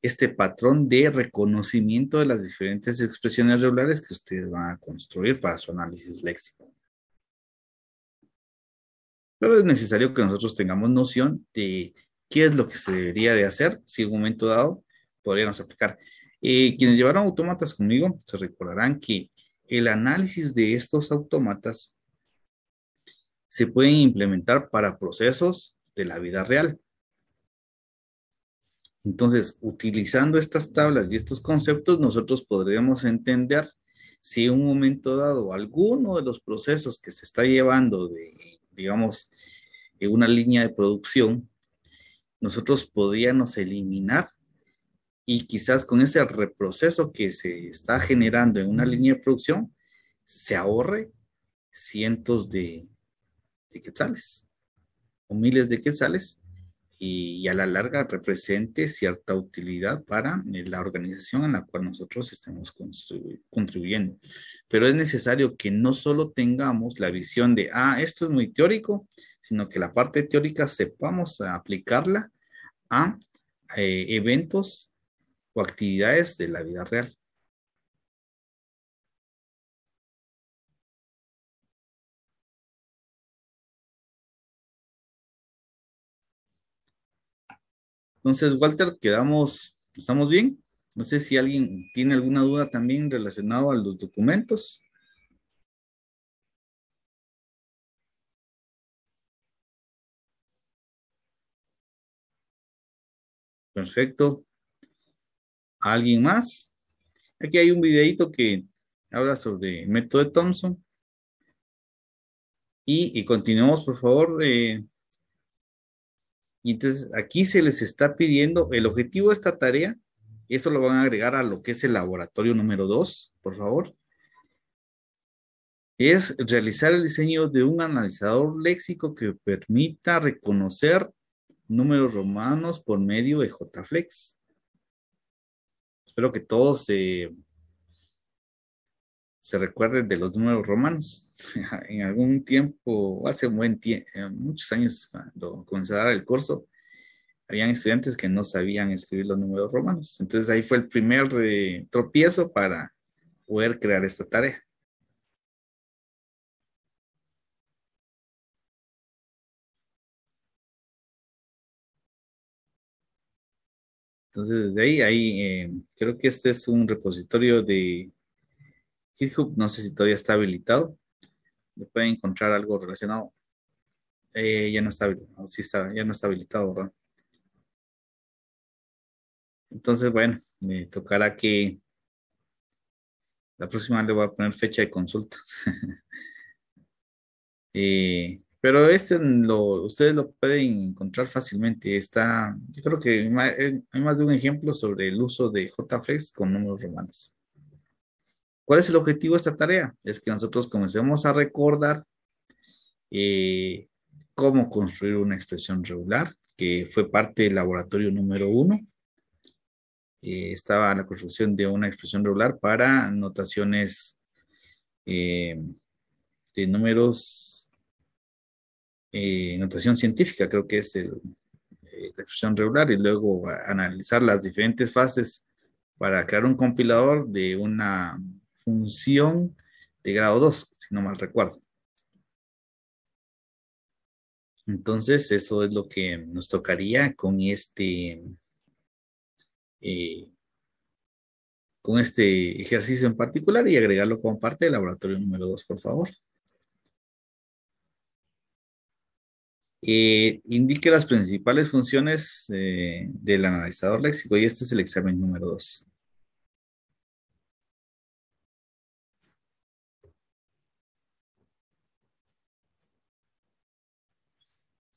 este patrón de reconocimiento de las diferentes expresiones regulares que ustedes van a construir para su análisis léxico. Pero es necesario que nosotros tengamos noción de qué es lo que se debería de hacer si en un momento dado podríamos aplicar. Quienes llevaron autómatas conmigo se recordarán que el análisis de estos autómatas se pueden implementar para procesos de la vida real. Entonces, utilizando estas tablas y estos conceptos, nosotros podremos entender si en un momento dado alguno de los procesos que se está llevando de, digamos, en una línea de producción, nosotros podríamos eliminar y quizás con ese reproceso que se está generando en una línea de producción, se ahorre cientos de quetzales o miles de quetzales y a la larga represente cierta utilidad para la organización en la cual nosotros estamos contribuyendo. Pero es necesario que no solo tengamos la visión de, esto es muy teórico, sino que la parte teórica sepamos aplicarla a eventos o actividades de la vida real. Entonces, Walter, estamos bien. No sé si alguien tiene alguna duda también relacionada a los documentos. Perfecto. ¿Alguien más? Aquí hay un videito que habla sobre el método de Thomson. Y continuemos, por favor. Y entonces aquí se les está pidiendo el objetivo de esta tarea. Y esto lo van a agregar a lo que es el laboratorio número 2, por favor. Es realizar el diseño de un analizador léxico que permita reconocer números romanos por medio de JFlex. Espero que todos se recuerden de los números romanos. En algún tiempo, hace un buen tiempo, muchos años, cuando comencé a dar el curso, habían estudiantes que no sabían escribir los números romanos. Entonces ahí fue el primer tropiezo para poder crear esta tarea. Entonces desde ahí creo que este es un repositorio de GitHub, no sé si todavía está habilitado. Le pueden encontrar algo relacionado. Ya no está habilitado, sí está, ya no está habilitado, ¿verdad? Entonces, bueno, me tocará que la próxima le voy a poner fecha de consulta. Pero ustedes lo pueden encontrar fácilmente. Yo creo que hay más de un ejemplo sobre el uso de JFlex con números romanos. ¿Cuál es el objetivo de esta tarea? Es que nosotros comencemos a recordar cómo construir una expresión regular, que fue parte del laboratorio número 1. Estaba la construcción de una expresión regular para notaciones de números, notación científica, creo que es la expresión regular, y luego analizar las diferentes fases para crear un compilador de una función de grado 2, si no mal recuerdo. Entonces, eso es lo que nos tocaría con este ejercicio en particular y agregarlo como parte del laboratorio número 2, por favor. Indique las principales funciones del analizador léxico y este es el examen número 2.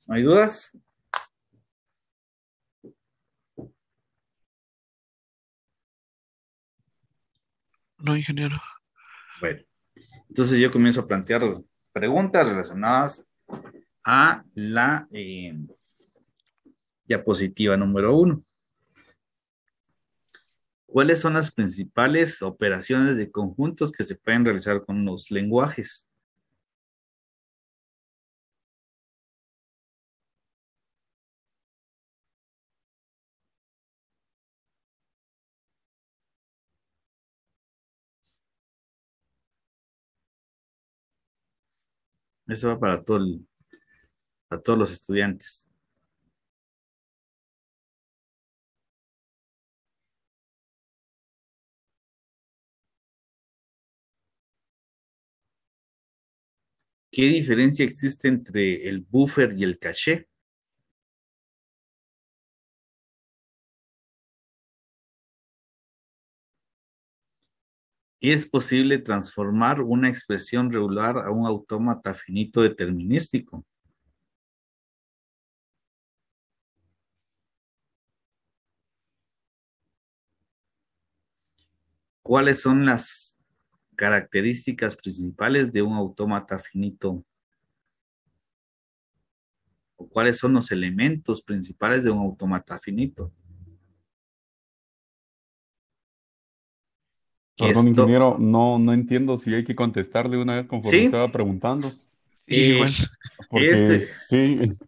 ¿No hay dudas? No, ingeniero. Bueno, entonces yo comienzo a plantear preguntas relacionadas a Diapositiva número 1. ¿Cuáles son las principales operaciones de conjuntos que se pueden realizar con los lenguajes? Eso va para para todos los estudiantes. ¿Qué diferencia existe entre el buffer y el caché? ¿Es posible transformar una expresión regular a un autómata finito determinístico? ¿Cuáles son las características principales de un autómata finito? ¿O cuáles son los elementos principales de un autómata finito? Que Perdón, esto, ingeniero, no entiendo si hay que contestarle una vez conforme sí, estaba preguntando, Igual. eh, es, porque sí,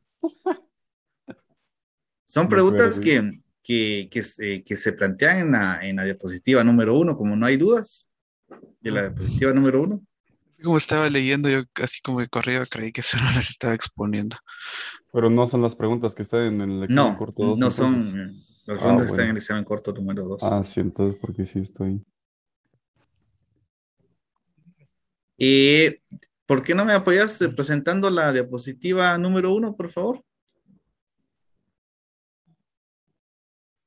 son me preguntas perdí. que se plantean en la diapositiva número 1, como no hay dudas de la No. diapositiva número 1. Como estaba leyendo, yo así como de corrido creí que eso no las estaba exponiendo. Pero no son las preguntas que están en el examen No, corto 2, no entonces. son las Ah, preguntas que están en bueno. el examen corto número Ah, 2. sí, entonces porque sí estoy. Eh, ¿Por qué no me apoyas presentando la diapositiva número 1, por favor?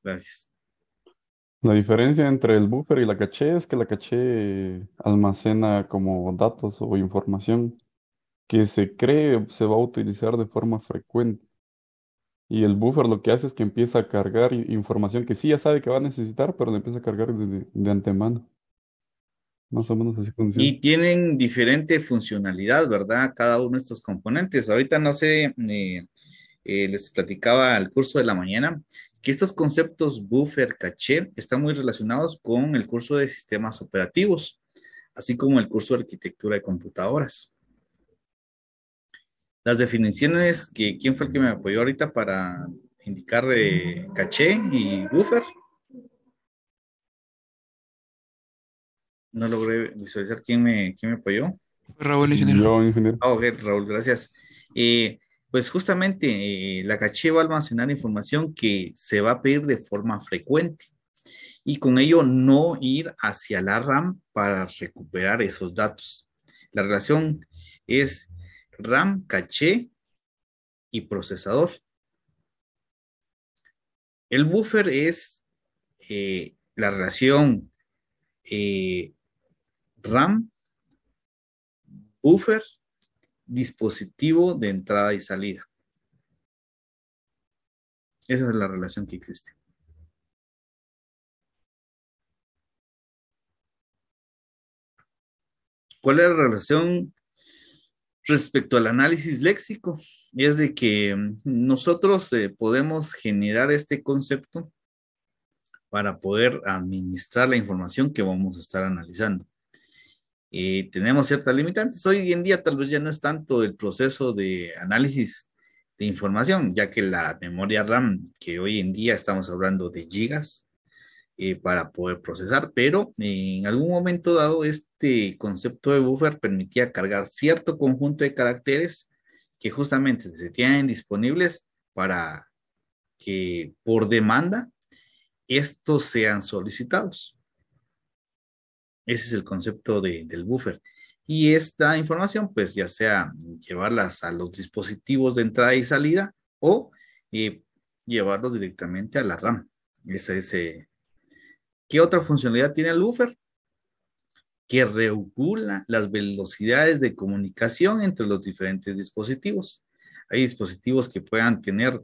Gracias. La diferencia entre el buffer y la caché es que la caché almacena como datos o información que se cree se va a utilizar de forma frecuente. Y el buffer lo que hace es que empieza a cargar información que sí ya sabe que va a necesitar, pero la empieza a cargar de antemano. Más o menos así funciona. Y tienen diferente funcionalidad, ¿verdad? Cada uno de estos componentes. Ahorita no sé, les platicaba al curso de la mañana que estos conceptos buffer, caché, están muy relacionados con el curso de sistemas operativos, así como el curso de arquitectura de computadoras. Las definiciones, ¿quién fue el que me apoyó ahorita para indicar caché y buffer? No logré visualizar quién me apoyó. Raúl, ingeniero. Yo, ingeniero. Ah, ok, Raúl, gracias. Pues justamente la caché va a almacenar información que se va a pedir de forma frecuente y con ello no ir hacia la RAM para recuperar esos datos. La relación es RAM, caché y procesador. El buffer es la relación eh, RAM, buffer, dispositivo de entrada y salida. Esa es la relación que existe. ¿Cuál es la relación respecto al análisis léxico? Es de que nosotros podemos generar este concepto para poder administrar la información que vamos a estar analizando. Tenemos ciertas limitantes. Hoy en día tal vez ya no es tanto el proceso de análisis de información, ya que la memoria RAM, que hoy en día estamos hablando de gigas, para poder procesar, pero en algún momento dado este concepto de buffer permitía cargar cierto conjunto de caracteres que justamente se tienen disponibles para que por demanda estos sean solicitados. Ese es el concepto del buffer. Y esta información, pues ya sea llevarlas a los dispositivos de entrada y salida o eh, llevarlos directamente a la RAM. Esa es, ¿qué otra funcionalidad tiene el buffer? Que regula las velocidades de comunicación entre los diferentes dispositivos. Hay dispositivos que puedan tener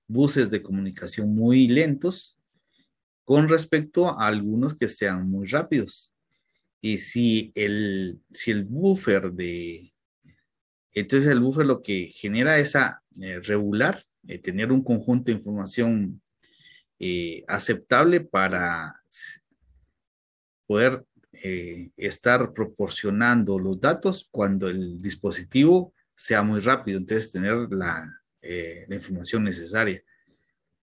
buses de comunicación muy lentos con respecto a algunos que sean muy rápidos. Y si el buffer entonces el buffer lo que genera es regular tener un conjunto de información aceptable para poder estar proporcionando los datos cuando el dispositivo sea muy rápido, entonces tener la información necesaria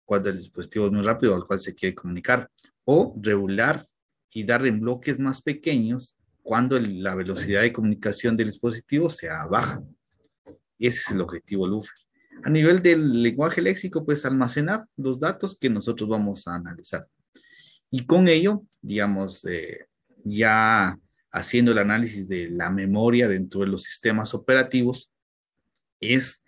cuando el dispositivo es muy rápido al cual se quiere comunicar, o regular y dar en bloques más pequeños cuando la velocidad de comunicación del dispositivo sea baja. Ese es el objetivo del buffer. A nivel del lenguaje léxico, pues almacenar los datos que nosotros vamos a analizar. Y con ello, digamos, ya haciendo el análisis de la memoria dentro de los sistemas operativos, es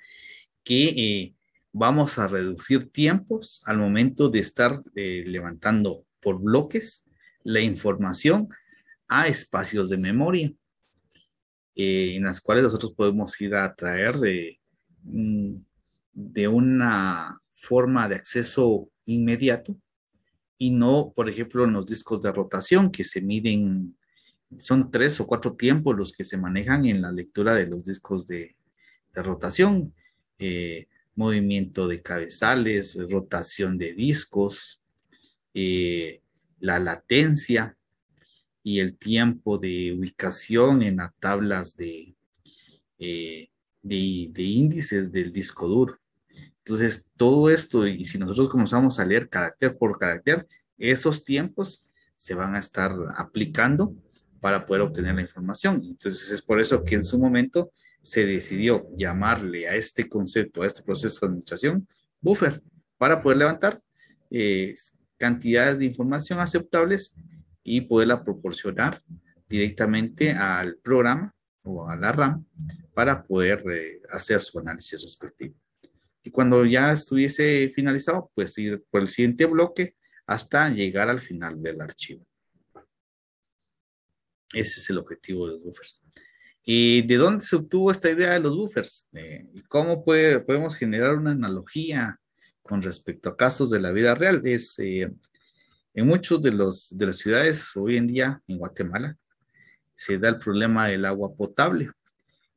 que vamos a reducir tiempos al momento de estar levantando por bloques la información a espacios de memoria, en las cuales nosotros podemos ir a traer de una forma de acceso inmediato y no, por ejemplo, en los discos de rotación que se miden, son 3 o 4 tiempos los que se manejan en la lectura de los discos de rotación. Movimiento de cabezales, rotación de discos, la latencia y el tiempo de ubicación en las tablas de índices del disco duro. Entonces, todo esto, y si nosotros comenzamos a leer carácter por carácter, esos tiempos se van a estar aplicando para poder obtener la información. Entonces, es por eso que en su momento se decidió llamarle a este concepto, a este proceso de administración, buffer, para poder levantar cantidades de información aceptables y poderla proporcionar directamente al programa o a la RAM para poder hacer su análisis respectivo. Y cuando ya estuviese finalizado, pues ir por el siguiente bloque hasta llegar al final del archivo. Ese es el objetivo de los buffers. ¿Y de dónde se obtuvo esta idea de los buffers? ¿Y cómo podemos generar una analogía con respecto a casos de la vida real? En muchos de las ciudades hoy en día, en Guatemala, se da el problema del agua potable.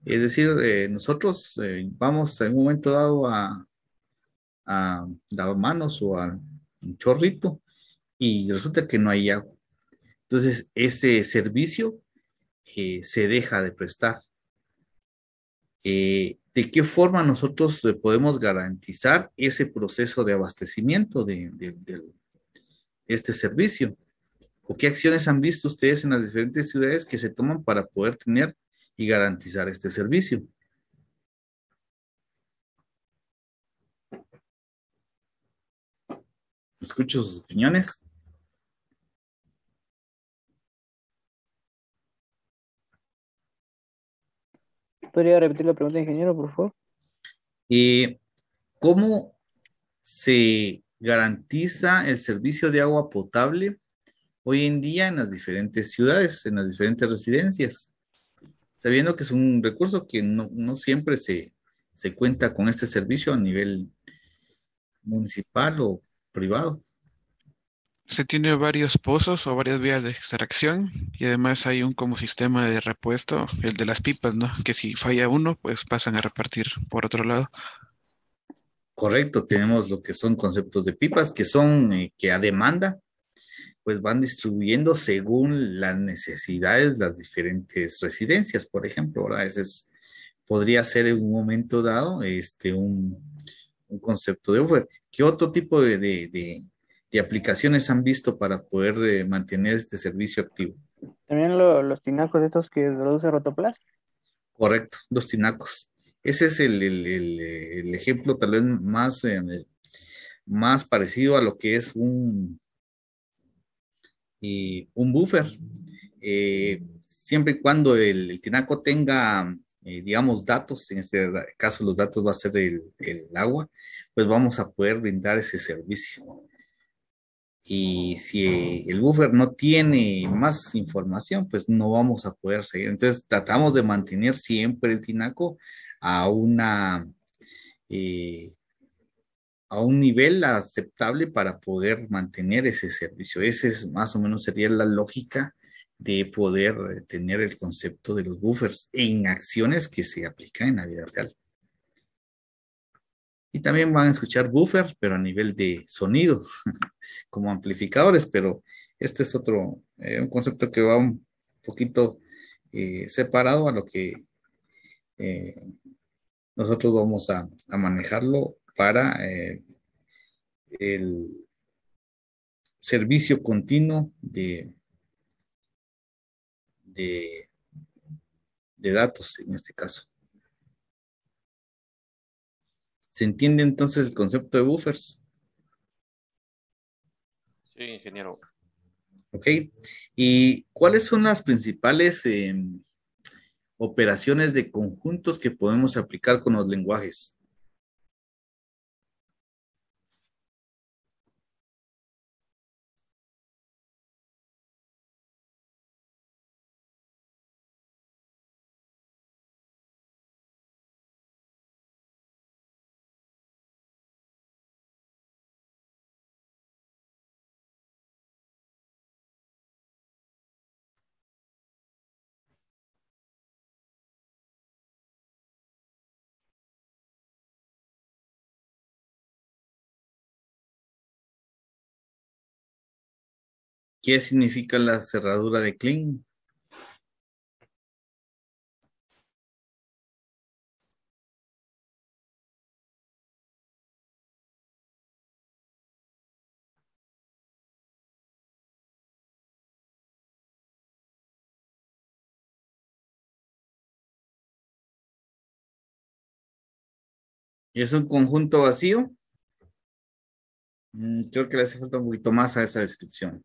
Es decir, nosotros vamos en un momento dado a lavar manos o a un chorrito y resulta que no hay agua. Entonces, ese servicio se deja de prestar. ¿De qué forma nosotros podemos garantizar ese proceso de abastecimiento de este servicio? ¿O qué acciones han visto ustedes en las diferentes ciudades que se toman para poder tener y garantizar este servicio? Escucho sus opiniones. ¿Podría repetir la pregunta, ingeniero, por favor? ¿Cómo se garantiza el servicio de agua potable hoy en día en las diferentes ciudades, en las diferentes residencias? Sabiendo que es un recurso que no siempre se cuenta con este servicio a nivel municipal o privado. Se tiene varios pozos o varias vías de extracción y además hay un como sistema de repuesto, el de las pipas, ¿no? Que si falla uno, pues pasan a repartir por otro lado. Correcto, tenemos lo que son conceptos de pipas que son que a demanda pues van distribuyendo según las necesidades de las diferentes residencias, por ejemplo, ¿verdad? Podría ser en un momento dado un concepto de buffer. ¿Qué otro tipo de aplicaciones han visto para poder mantener este servicio activo? También los tinacos estos que produce Rotoplas. Correcto, los tinacos. Ese es el ejemplo tal vez más parecido a lo que es un buffer. Siempre y cuando el tinaco tenga, digamos, datos, en este caso los datos va a ser el agua, pues vamos a poder brindar ese servicio. Y si el buffer no tiene más información, pues no vamos a poder seguir. Entonces tratamos de mantener siempre el tinaco a eh, a un nivel aceptable para poder mantener ese servicio. Ese es más o menos sería la lógica de poder tener el concepto de los buffers en acciones que se aplican en la vida real. Y también van a escuchar buffer, pero a nivel de sonido, como amplificadores, pero este es otro, un concepto que va un poquito separado a lo que eh, nosotros vamos a manejarlo para el servicio continuo de, de datos en este caso. ¿Se entiende entonces el concepto de buffers? Sí, ingeniero. ¿Ok? ¿Y cuáles son las principales operaciones de conjuntos que podemos aplicar con los lenguajes? ¿Qué significa la cerradura de Klein? ¿Es un conjunto vacío? Creo que le hace falta un poquito más a esa descripción.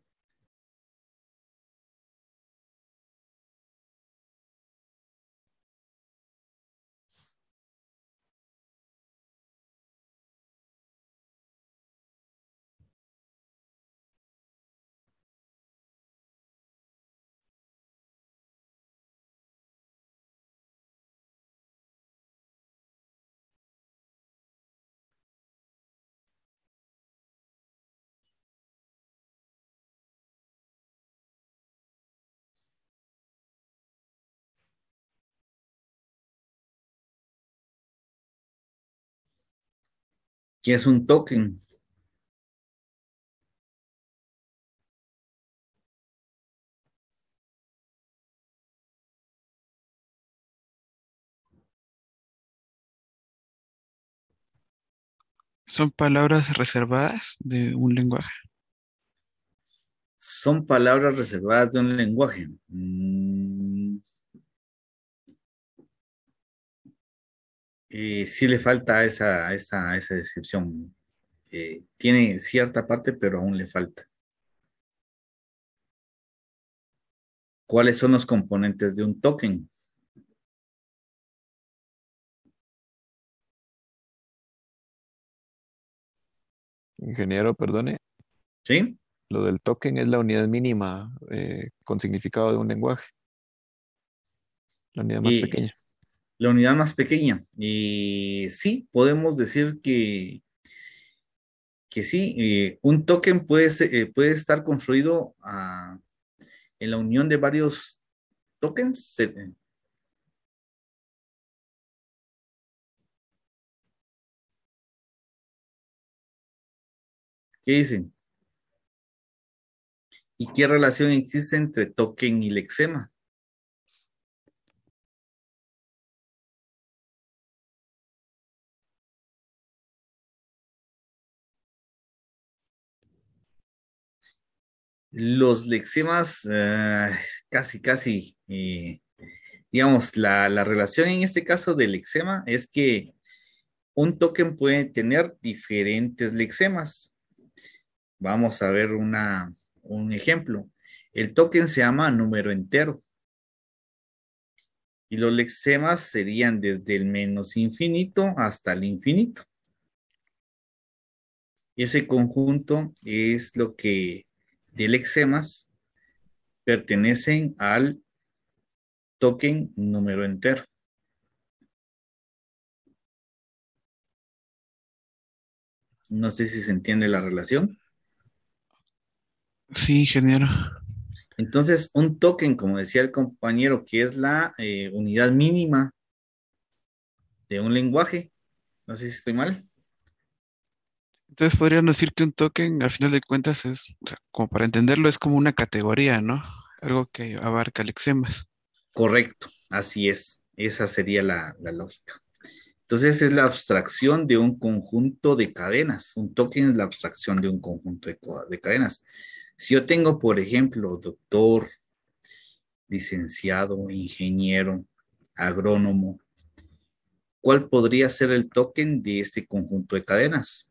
¿Qué es un token? Son palabras reservadas de un lenguaje. Son palabras reservadas de un lenguaje. Sí le falta esa descripción. Tiene cierta parte, pero aún le falta. ¿Cuáles son los componentes de un token? Ingeniero, perdone. ¿Sí? Lo del token es la unidad mínima con significado de un lenguaje, la unidad más Y pequeña. la unidad más pequeña. Y sí, podemos decir que sí, un token puede estar construido en la unión de varios tokens. ¿Qué dicen? ¿Y qué relación existe entre token y lexema? Los lexemas, casi, digamos, la relación en este caso del lexema es que un token puede tener diferentes lexemas. Vamos a ver un ejemplo. El token se llama número entero y los lexemas serían desde el menos infinito hasta el infinito. Y ese conjunto es lo que de lexemas pertenecen al token número entero. No sé si se entiende la relación. Sí, ingeniero. Entonces, un token, como decía el compañero, que es la unidad mínima de un lenguaje, no sé si estoy mal, Entonces podríamos decir que un token, al final de cuentas, es, o sea, como para entenderlo, es como una categoría, ¿no? Algo que abarca lexemas. Correcto, así es. Esa sería la lógica. Entonces es la abstracción de un conjunto de cadenas. Un token es la abstracción de un conjunto de cadenas. Si yo tengo, por ejemplo, doctor, licenciado, ingeniero, agrónomo, ¿cuál podría ser el token de este conjunto de cadenas?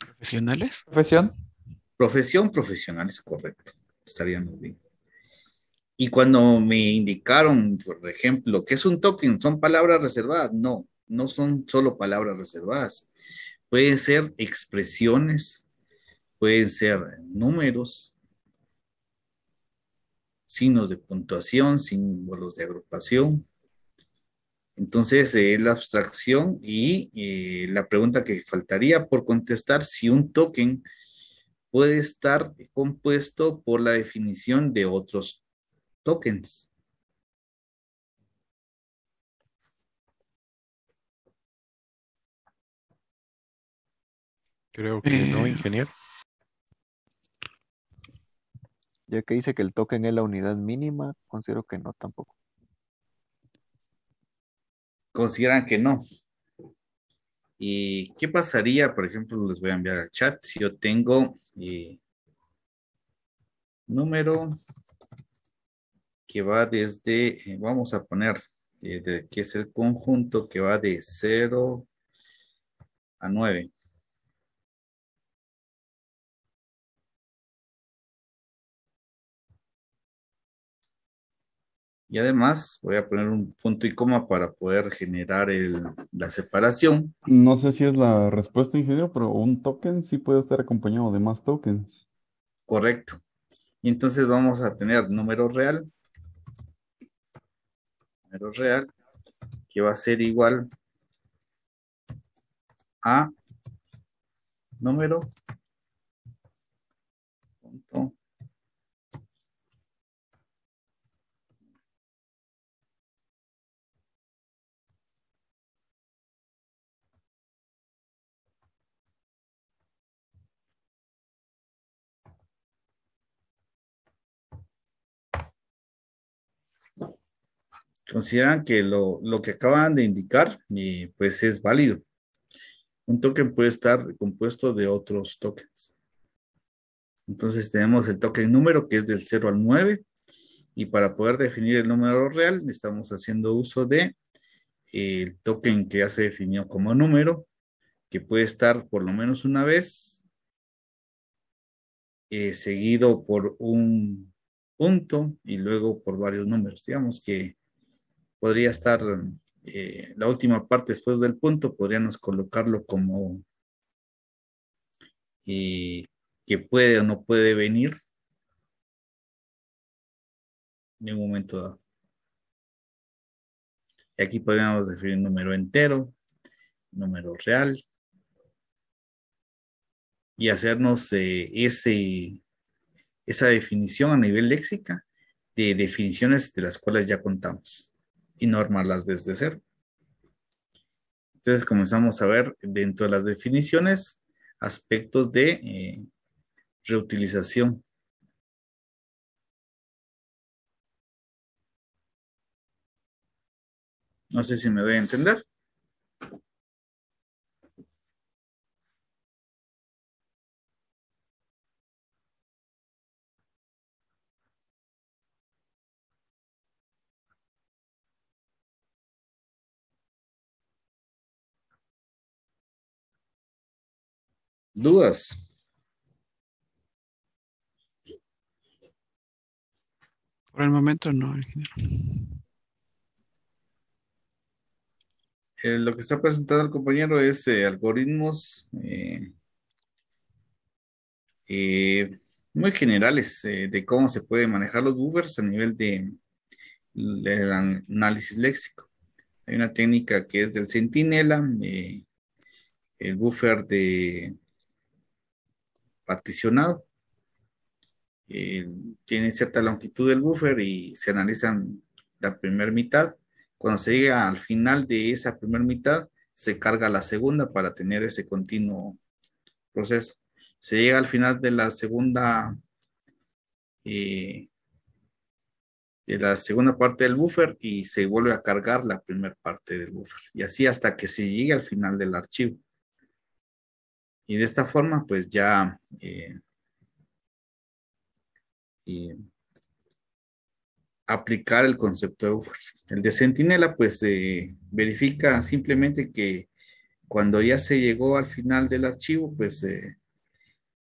¿Profesionales? Profesión. Profesión profesional es correcto. Estaría muy bien. Y cuando me indicaron, por ejemplo, ¿qué es un token? ¿Son palabras reservadas? No, no son solo palabras reservadas. Pueden ser expresiones, pueden ser números, signos de puntuación, símbolos de agrupación. Entonces, es la abstracción y la pregunta que faltaría por contestar, si un token puede estar compuesto por la definición de otros tokens. Creo que no, Eh, ingeniero. Ya que dice que el token es la unidad mínima, considero que no tampoco. Consideran que no. ¿Y qué pasaría? Por ejemplo, les voy a enviar al chat si yo tengo número que va desde, vamos a poner, que es el conjunto que va de 0 a 9. Y además voy a poner un punto y coma para poder generar la separación. No sé si es la respuesta, ingeniero, pero un token sí puede estar acompañado de más tokens. Correcto. Y entonces vamos a tener número real, que va a ser igual a número, punto. Consideran que lo que acaban de indicar, pues es válido. Un token puede estar compuesto de otros tokens. Entonces tenemos el token número que es del 0 al 9 y para poder definir el número real estamos haciendo uso de el token que ya se definió como número, que puede estar por lo menos una vez, seguido por un punto y luego por varios números. Digamos que podría estar la última parte después del punto, podríamos colocarlo como eh, que puede o no puede venir en un momento dado. Y aquí podríamos definir número entero, número real y hacernos esa definición a nivel léxica de definiciones de las cuales ya contamos y no armarlas desde cero. Entonces comenzamos a ver dentro de las definiciones aspectos de reutilización. No sé si me doy a entender. ¿Dudas? por el momento no, ingeniero. Lo que está presentando el compañero es algoritmos eh, muy generales de cómo se puede manejar los buffers a nivel del análisis léxico. Hay una técnica que es del centinela, el buffer de particionado. eh, Tiene cierta longitud del buffer y se analizan la primera mitad. Cuando se llega al final de esa primera mitad, se carga la segunda para tener ese continuo proceso. Se llega al final eh, de la segunda parte del buffer y se vuelve a cargar la primera parte del buffer. Y así hasta que se llegue al final del archivo. Y de esta forma, pues ya eh, aplicar el concepto de buffer. El de Centinela, pues verifica simplemente que cuando ya se llegó al final del archivo, pues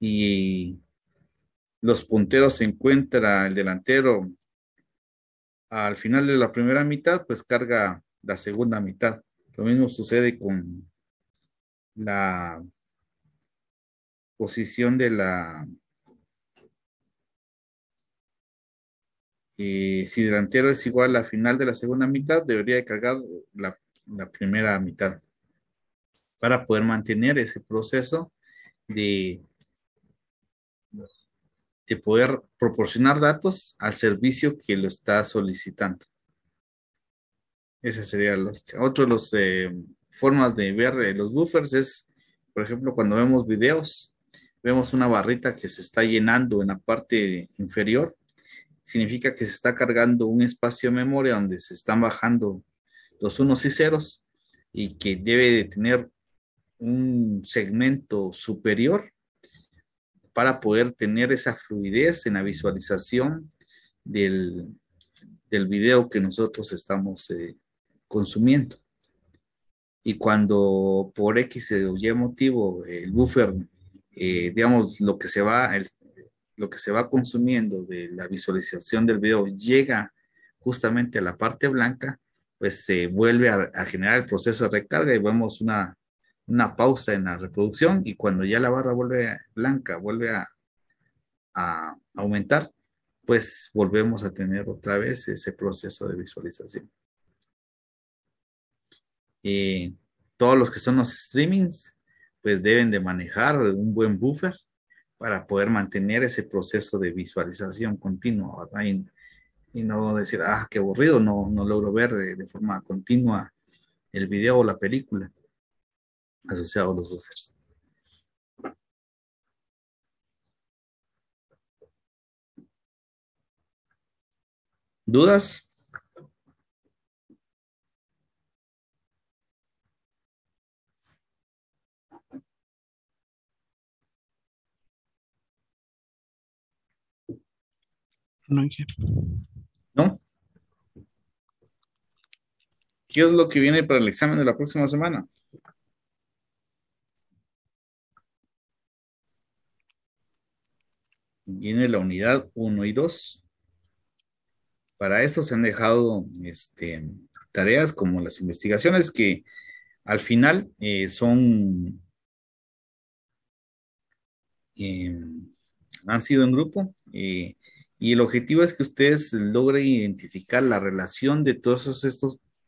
y los punteros se encuentra el delantero al final de la primera mitad, pues carga la segunda mitad. Lo mismo sucede con la posición de si delantero es igual a final de la segunda mitad, debería de cargar la primera mitad para poder mantener ese proceso de, de poder proporcionar datos al servicio que lo está solicitando. Esa sería la lógica. Otro de las formas de ver los buffers es, por ejemplo, cuando vemos videos, vemos una barrita que se está llenando en la parte inferior. Significa que se está cargando un espacio de memoria donde se están bajando los unos y ceros y que debe de tener un segmento superior para poder tener esa fluidez en la visualización del, del video que nosotros estamos consumiendo. Y cuando por X o Y motivo el buffer, digamos, lo que se va consumiendo de la visualización del video llega justamente a la parte blanca, pues se vuelve a generar el proceso de recarga y vemos una pausa en la reproducción y cuando ya la barra vuelve blanca, vuelve a aumentar, pues volvemos a tener otra vez ese proceso de visualización. Todos los que son los streamings, pues deben de manejar un buen buffer para poder mantener ese proceso de visualización continua, ¿verdad? Y no decir, ah, qué aburrido, no logro ver de forma continua el video o la película asociado a los buffers. ¿Dudas? No, Inge. ¿No? ¿Qué es lo que viene para el examen de la próxima semana? Viene la unidad 1 y 2. Para eso se han dejado tareas como las investigaciones que al final eh, han sido en grupo y el objetivo es que ustedes logren identificar la relación de todos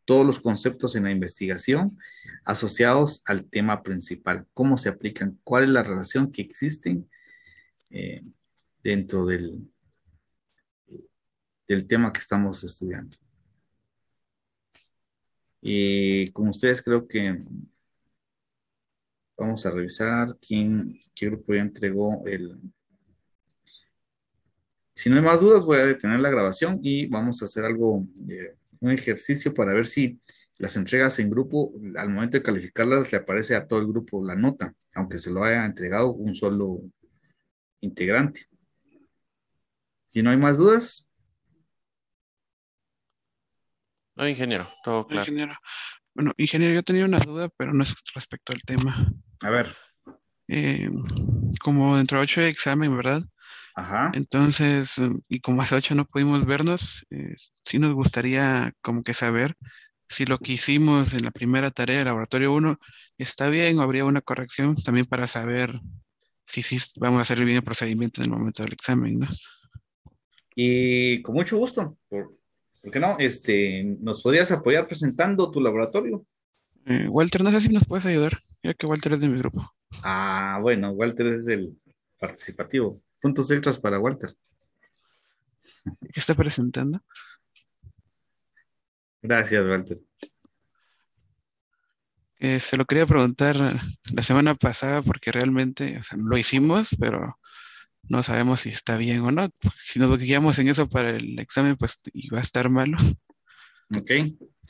los conceptos en la investigación asociados al tema principal, cómo se aplican, cuál es la relación que existen eh, dentro del tema que estamos estudiando. Y con ustedes creo que vamos a revisar qué grupo ya entregó Si no hay más dudas, voy a detener la grabación y vamos a hacer un ejercicio para ver si las entregas en grupo, al momento de calificarlas, le aparece a todo el grupo la nota, aunque se lo haya entregado un solo integrante. Si no hay más dudas, No, ingeniero, todo No, claro. ingeniero. Bueno, ingeniero, yo tenía una duda, pero no es respecto al tema. a ver, Eh, Como dentro de 8 hay examen, ¿verdad? ajá. Entonces, y como hace 8 no pudimos vernos, sí nos gustaría como que saber si lo que hicimos en la primera tarea, el laboratorio uno está bien o habría una corrección también para saber si sí vamos a hacer bien el procedimiento en el momento del examen, ¿no? Y con mucho gusto, ¿por qué no? ¿Nos podrías apoyar presentando tu laboratorio? Walter, no sé si nos puedes ayudar, ya que Walter es de mi grupo. Ah, bueno, Walter es el participativo. Puntos extras para Walter. ¿Qué está presentando? Gracias, Walter. Se lo quería preguntar la semana pasada porque realmente, o sea, lo hicimos, pero no sabemos si está bien o no. Si nos guiamos en eso para el examen, pues iba a estar malo. Ok.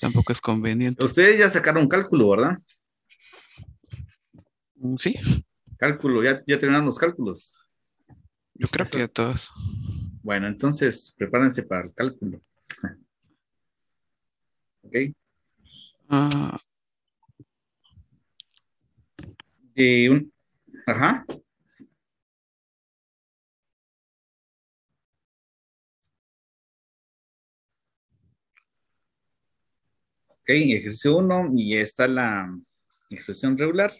Tampoco es conveniente. Ustedes ya sacaron cálculo, ¿verdad? Sí, Cálculo, ya terminaron los cálculos. yo creo que Eso. ya todos. Bueno, entonces prepárense para el cálculo. Ok. Ah, De un, ajá. Ok, ejercicio uno y ya está la expresión regular.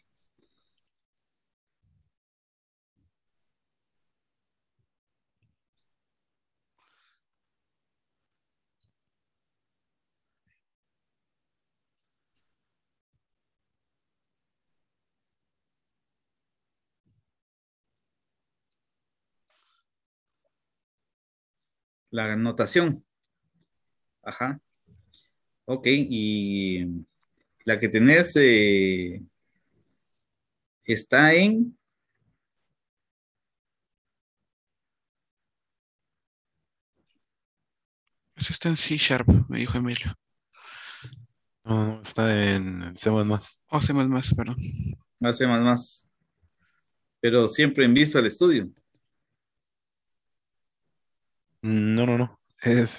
La notación. Ajá. Ok, y la que tenés está en, eso está en C Sharp, me dijo Emilio. No, no, está en C++. O C++, perdón. hace más, pero siempre en Visual Studio. No, no, no. Es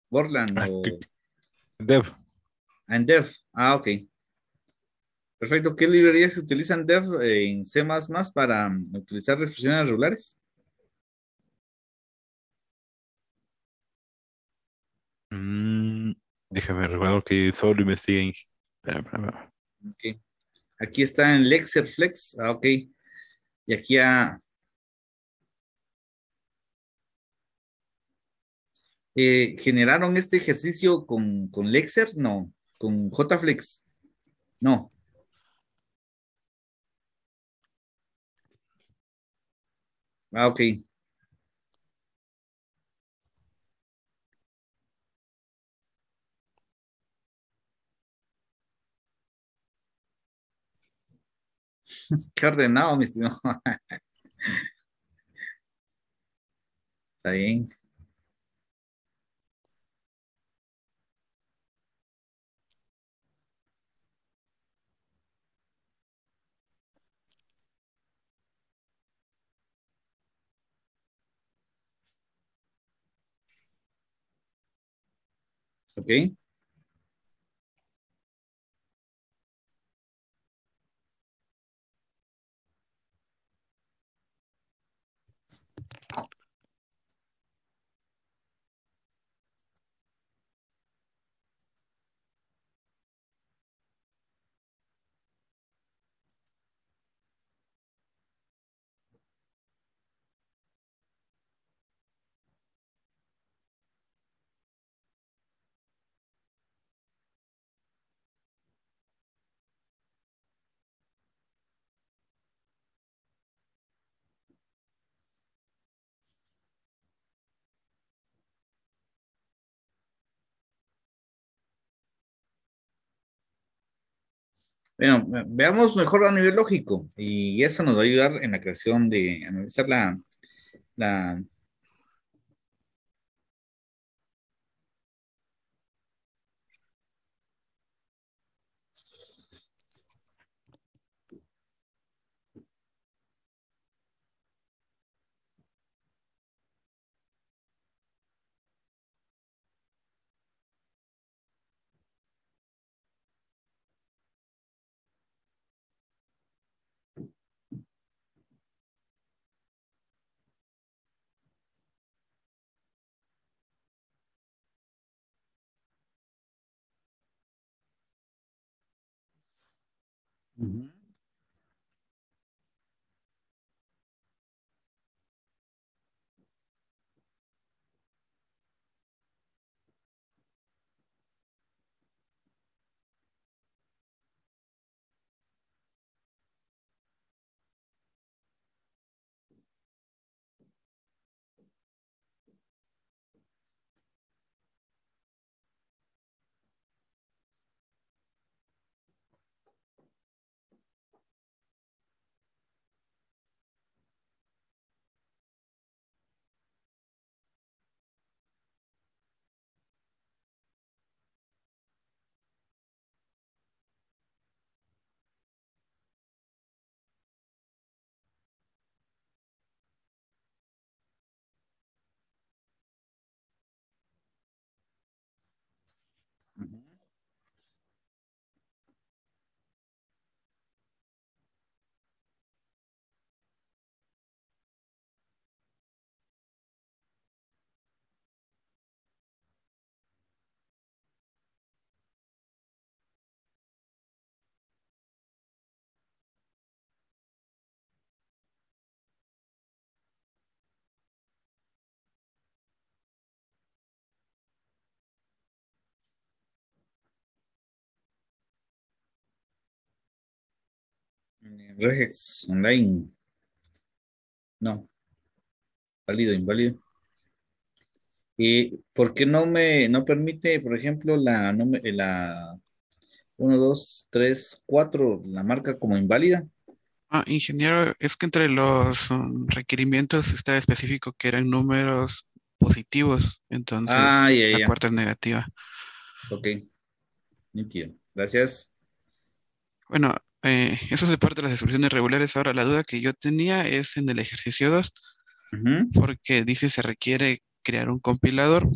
Borland ah, o Dev. en Dev. Ah, ok. Perfecto. ¿Qué librerías se utilizan Dev en C++ para utilizar expresiones regulares? Mm, déjame recordar que solo investigué. Espera, espera, espera. Ok. Aquí está en LexerFlex. Ah, ok. Y aquí generaron este ejercicio con Lexer, no, con JFlex, no. Ah, ok. Qué ordenado, mi estimado. Está bien. Ok. Bueno, veamos mejor a nivel lógico y eso nos va a ayudar en la creación de analizar la, Ujú. Ujú. Regex online. No, válido, inválido. ¿Y por qué no permite, por ejemplo, la 1, 2, 3, 4 la marca como inválida? Ah, ingeniero, es que entre los requerimientos está específico que eran números positivos, entonces Ah, ya, la ya. cuarta es negativa. Ok, nítido. Gracias. Bueno, eso es parte de las expresiones regulares. Ahora, la duda que yo tenía es en el ejercicio 2 Ujú. porque dice se requiere crear un compilador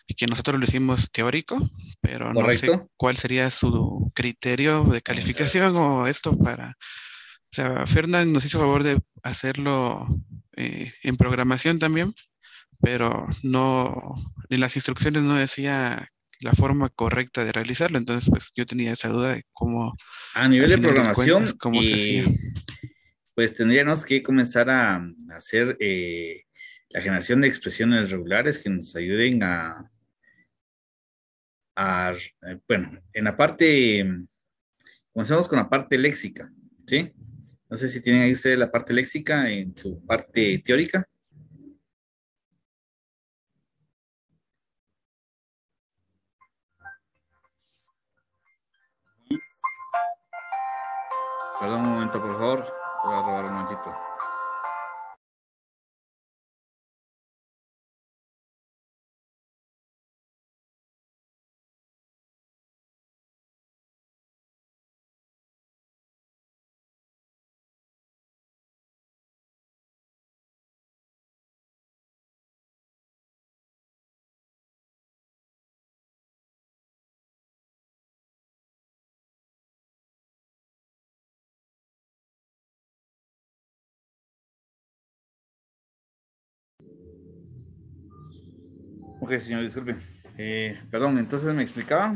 y que nosotros lo hicimos teórico, pero no sé ¿Correcto? cuál sería su criterio de Vamos a ver. calificación o esto para... O sea, Fernán nos hizo favor de hacerlo en programación también, pero no, en las instrucciones no decía la forma correcta de realizarlo, entonces pues yo tenía esa duda de cómo, A al nivel de final del cuentas, programación, cómo se hacía. pues tendríamos que comenzar a hacer la generación de expresiones regulares que nos ayuden bueno, en la parte, comenzamos con la parte léxica, ¿sí? No sé si tienen ahí ustedes la parte léxica en su parte teórica. Perdón un momento, por favor. Voy a robar un momentito. Ok, señor, disculpe. Perdón, entonces me explicaba.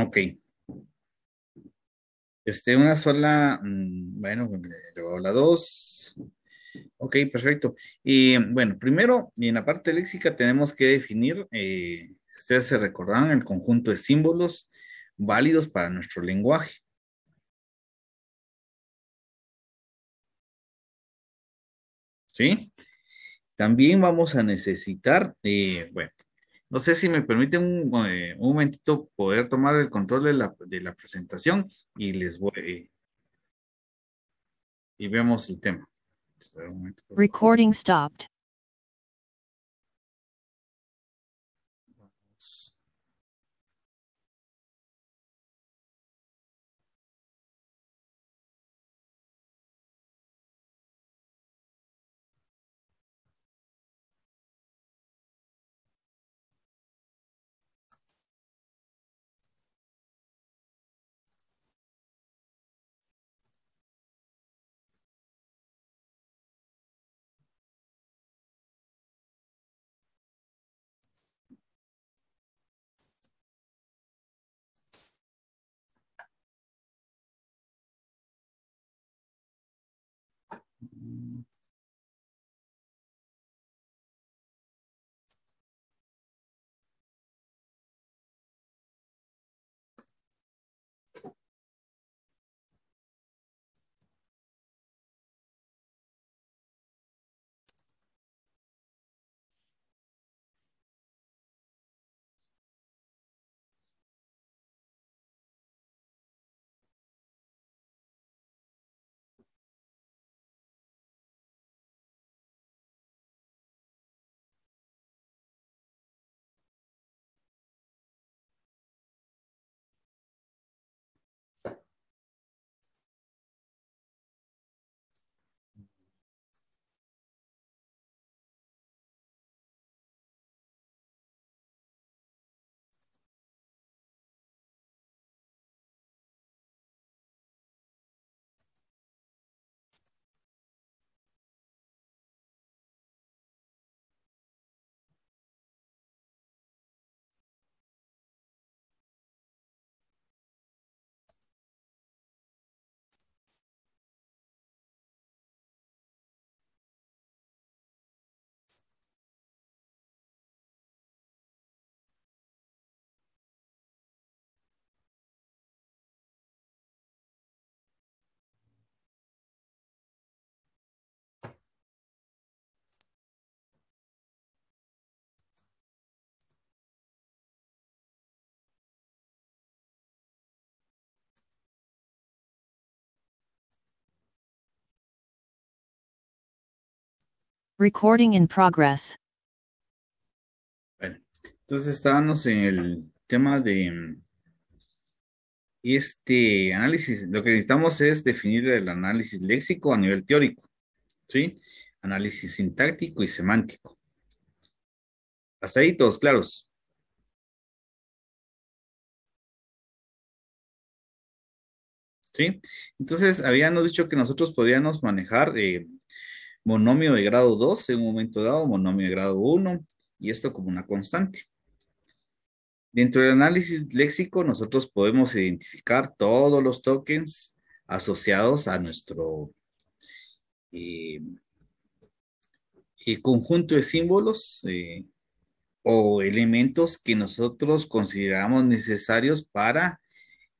Ok. Una sola, bueno, luego la dos. Ok, perfecto. Y bueno, primero, y en la parte léxica tenemos que definir, si ustedes se recordarán, el conjunto de símbolos válidos para nuestro lenguaje, ¿sí? También vamos a necesitar, bueno, no sé si me permiten un momentito poder tomar el control de la presentación y les voy, y vemos el tema. Espera un momento, por favor. Recording stopped. Recording in progress. Bueno, entonces estábamos en el tema de este análisis. Lo que necesitamos es definir el análisis léxico a nivel teórico, ¿sí? Análisis sintáctico y semántico. Hasta ahí todos claros. ¿Sí? Entonces, habíamos dicho que nosotros podríamos manejar monomio de grado 2 en un momento dado, monomio de grado 1, y esto como una constante. Dentro del análisis léxico, nosotros podemos identificar todos los tokens asociados a nuestro eh, conjunto de símbolos o elementos que nosotros consideramos necesarios para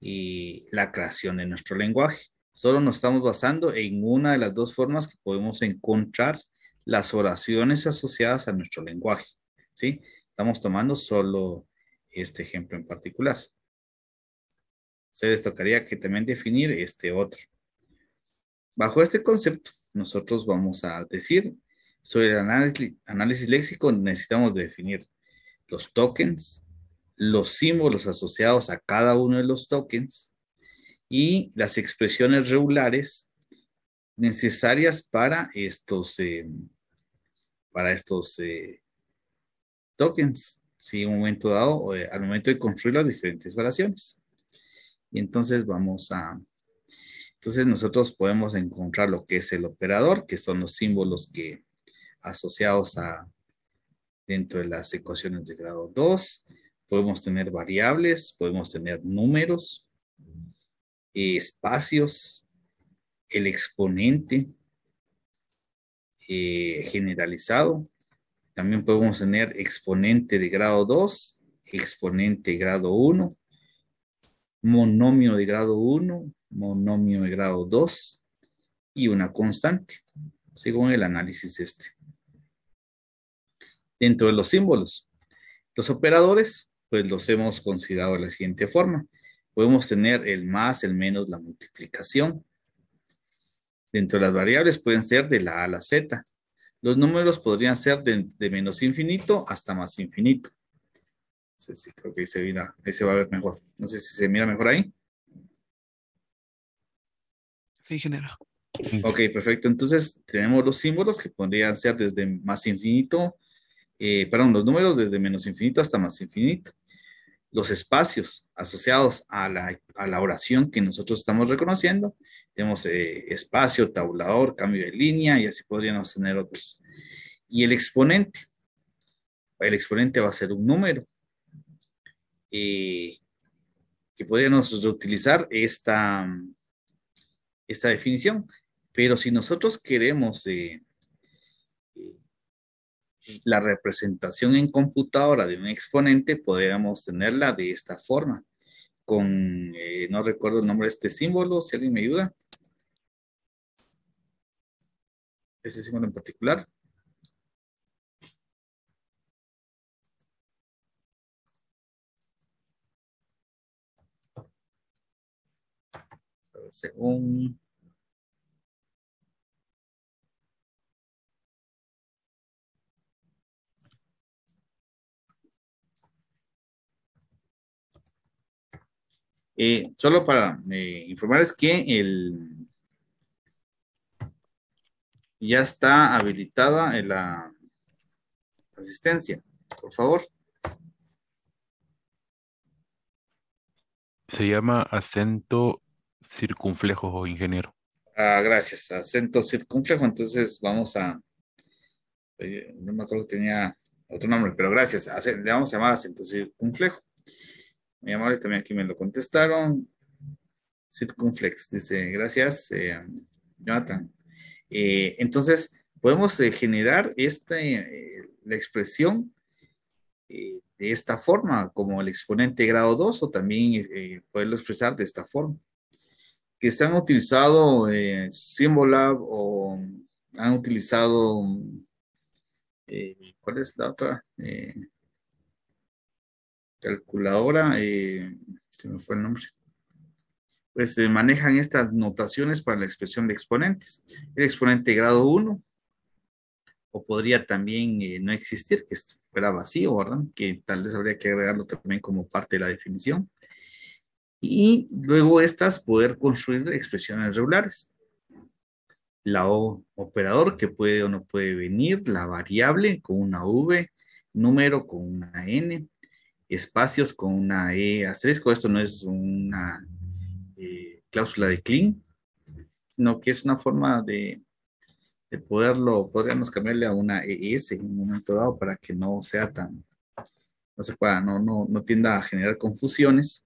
la creación de nuestro lenguaje. Solo nos estamos basando en una de las dos formas que podemos encontrar las oraciones asociadas a nuestro lenguaje, ¿sí? Estamos tomando solo este ejemplo en particular. Se les tocaría que también definir este otro. Bajo este concepto, nosotros vamos a decir sobre el análisis léxico, necesitamos definir los tokens, los símbolos asociados a cada uno de los tokens y las expresiones regulares necesarias para estos tokens, si en un momento dado, al momento de construir las diferentes oraciones. Y entonces entonces nosotros podemos encontrar lo que es el operador, que son los símbolos que asociados dentro de las ecuaciones de grado 2. Podemos tener variables, podemos tener números, espacios, el exponente generalizado. También podemos tener exponente de grado 2, exponente de grado 1, monomio de grado 1, monomio de grado 2 y una constante, según el análisis este. Dentro de los símbolos, los operadores, pues los hemos considerado de la siguiente forma. Podemos tener el más, el menos, la multiplicación. Dentro de las variables pueden ser de la A a la Z. Los números podrían ser de menos infinito hasta más infinito. No sé si creo que ahí se va a ver mejor. No sé si se mira mejor ahí. Sí, ingeniero. Ok, perfecto. Entonces tenemos los símbolos que podrían ser desde más infinito, los números desde menos infinito hasta más infinito. Los espacios asociados a la oración que nosotros estamos reconociendo. Tenemos espacio, tabulador, cambio de línea y así podríamos tener otros. Y el exponente. El exponente va a ser un número. Que podríamos reutilizar esta definición. Pero si nosotros queremos la representación en computadora de un exponente, podríamos tenerla de esta forma. No recuerdo el nombre de este símbolo, si alguien me ayuda. Este símbolo en particular. Según... solo para informarles que ya está habilitada la asistencia, por favor. Se llama acento circunflejo, ingeniero. Gracias, acento circunflejo. Entonces vamos no me acuerdo que tenía otro nombre, pero gracias. Le vamos a llamar acento circunflejo. Muy amable, también aquí me lo contestaron. Circunflex, dice, gracias, Jonathan. Entonces, podemos generar la expresión de esta forma, como el exponente de grado 2, o también poderlo expresar de esta forma. Que se han utilizado Symbolab o han utilizado, ¿cuál es la otra? Calculadora, se me fue el nombre. Pues se manejan estas notaciones para la expresión de exponentes. El exponente de grado 1 o podría también no existir, que fuera vacío, ¿verdad? Que tal vez habría que agregarlo también como parte de la definición. Y luego estas poder construir expresiones regulares. La operador que puede o no puede venir, la variable con una V, número con una N, espacios con una E asterisco. Esto no es una cláusula de Klein, sino que es una forma de poderlo, podríamos cambiarle a una ES en un momento dado para que no sea tan, no se pueda, no tienda a generar confusiones.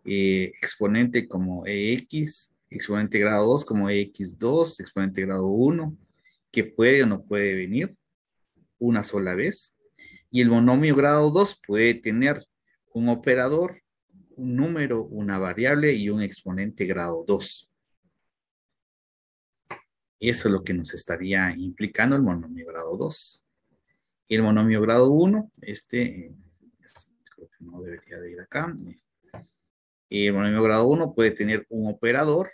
Exponente como EX, exponente grado 2 como EX2, exponente grado 1, que puede o no puede venir una sola vez. Y el monomio grado 2 puede tener un operador, un número, una variable y un exponente grado 2. Eso es lo que nos estaría implicando el monomio grado 2. Y el monomio grado 1, creo que no debería de ir acá. El monomio grado 1 puede tener un operador,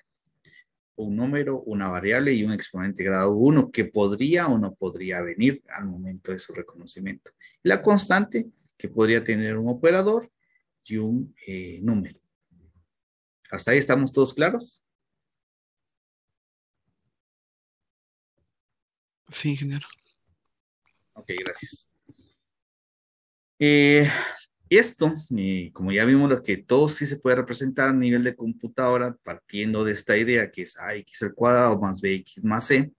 un número, una variable y un exponente grado 1 que podría o no podría venir al momento de su reconocimiento. La constante que podría tener un operador y un número. ¿Hasta ahí estamos todos claros? Sí, ingeniero. Ok, gracias. Esto, como ya vimos, lo que todo sí se puede representar a nivel de computadora, partiendo de esta idea que es ax al cuadrado más bx más c.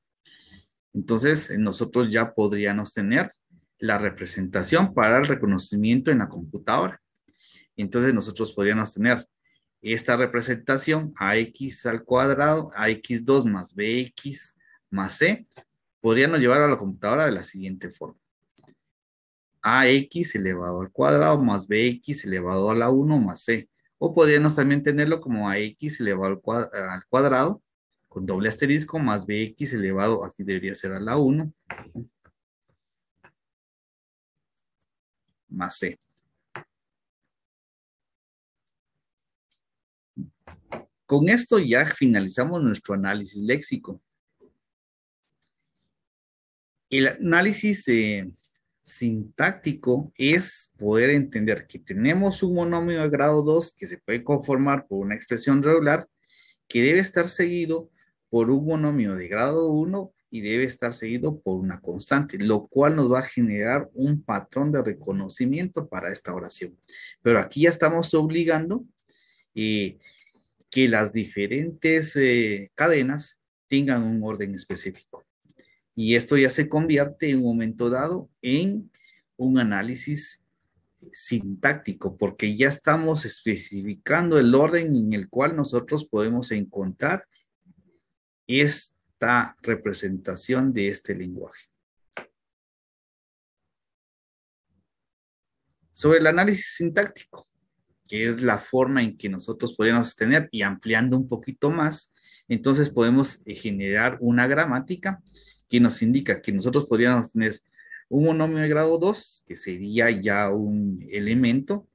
Entonces, nosotros ya podríamos tener la representación para el reconocimiento en la computadora. Entonces, nosotros podríamos tener esta representación ax al cuadrado, ax2 más bx más c, podríamos llevar a la computadora de la siguiente forma. Ax elevado al cuadrado más bx elevado a la 1 más c. O podríamos también tenerlo como ax elevado al cuadrado con doble asterisco más bx elevado, aquí debería ser a la 1, más c. Con esto ya finalizamos nuestro análisis léxico. El análisis sintáctico es poder entender que tenemos un monomio de grado 2 que se puede conformar por una expresión regular que debe estar seguido por un monomio de grado 1 y debe estar seguido por una constante, lo cual nos va a generar un patrón de reconocimiento para esta oración. Pero aquí ya estamos obligando que las diferentes cadenas tengan un orden específico. Y esto ya se convierte en un momento dado en un análisis sintáctico, porque ya estamos especificando el orden en el cual nosotros podemos encontrar esta representación de este lenguaje. Sobre el análisis sintáctico, que es la forma en que nosotros podríamos tener, y ampliando un poquito más, entonces podemos generar una gramática que nos indica que nosotros podríamos tener un monomio de grado 2, que sería ya un elemento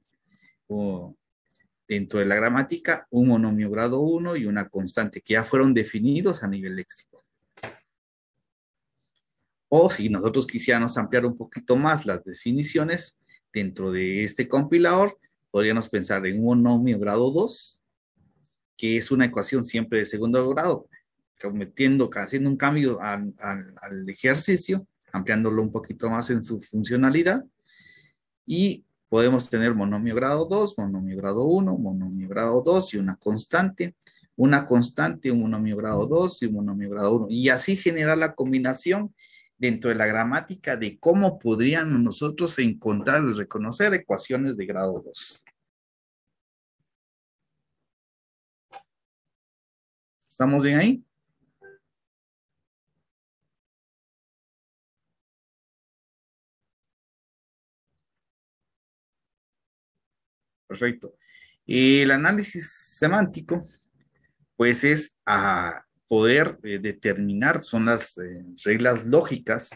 dentro de la gramática, un monomio grado 1 y una constante que ya fueron definidos a nivel léxico. O si nosotros quisiéramos ampliar un poquito más las definiciones dentro de este compilador, podríamos pensar en un monomio grado 2, que es una ecuación siempre de segundo grado, haciendo un cambio al ejercicio, ampliándolo un poquito más en su funcionalidad, y podemos tener monomio grado 2, monomio grado 1, monomio grado 2 y una constante, un monomio grado 2 y un monomio grado 1, y así generar la combinación dentro de la gramática de cómo podríamos nosotros encontrar y reconocer ecuaciones de grado 2. ¿Estamos bien ahí? Perfecto. El análisis semántico, pues es a poder determinar, son las reglas lógicas,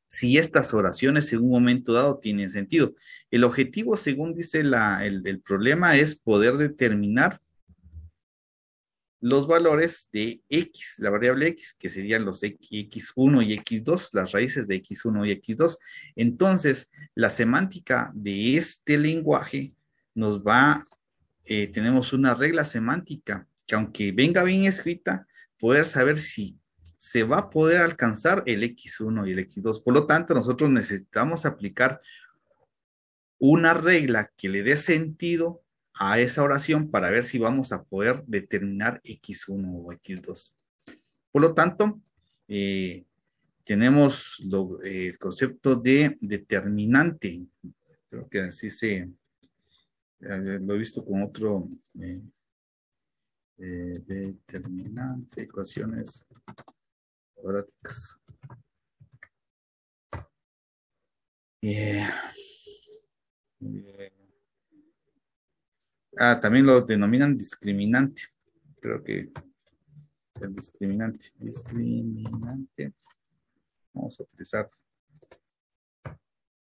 si estas oraciones en un momento dado tienen sentido. El objetivo, según dice el problema, es poder determinar los valores de x, la variable x, que serían los x1 y x2, las raíces de x1 y x2. Entonces, la semántica de este lenguaje nos va, tenemos una regla semántica que aunque venga bien escrita, poder saber si se va a poder alcanzar el x1 y el x2. Por lo tanto, nosotros necesitamos aplicar una regla que le dé sentido a esa oración para ver si vamos a poder determinar x1 o x2. Por lo tanto, tenemos el concepto de determinante. Creo que así lo he visto con otro determinante, ecuaciones cuadráticas. También lo denominan discriminante. Creo que el discriminante. Vamos a utilizar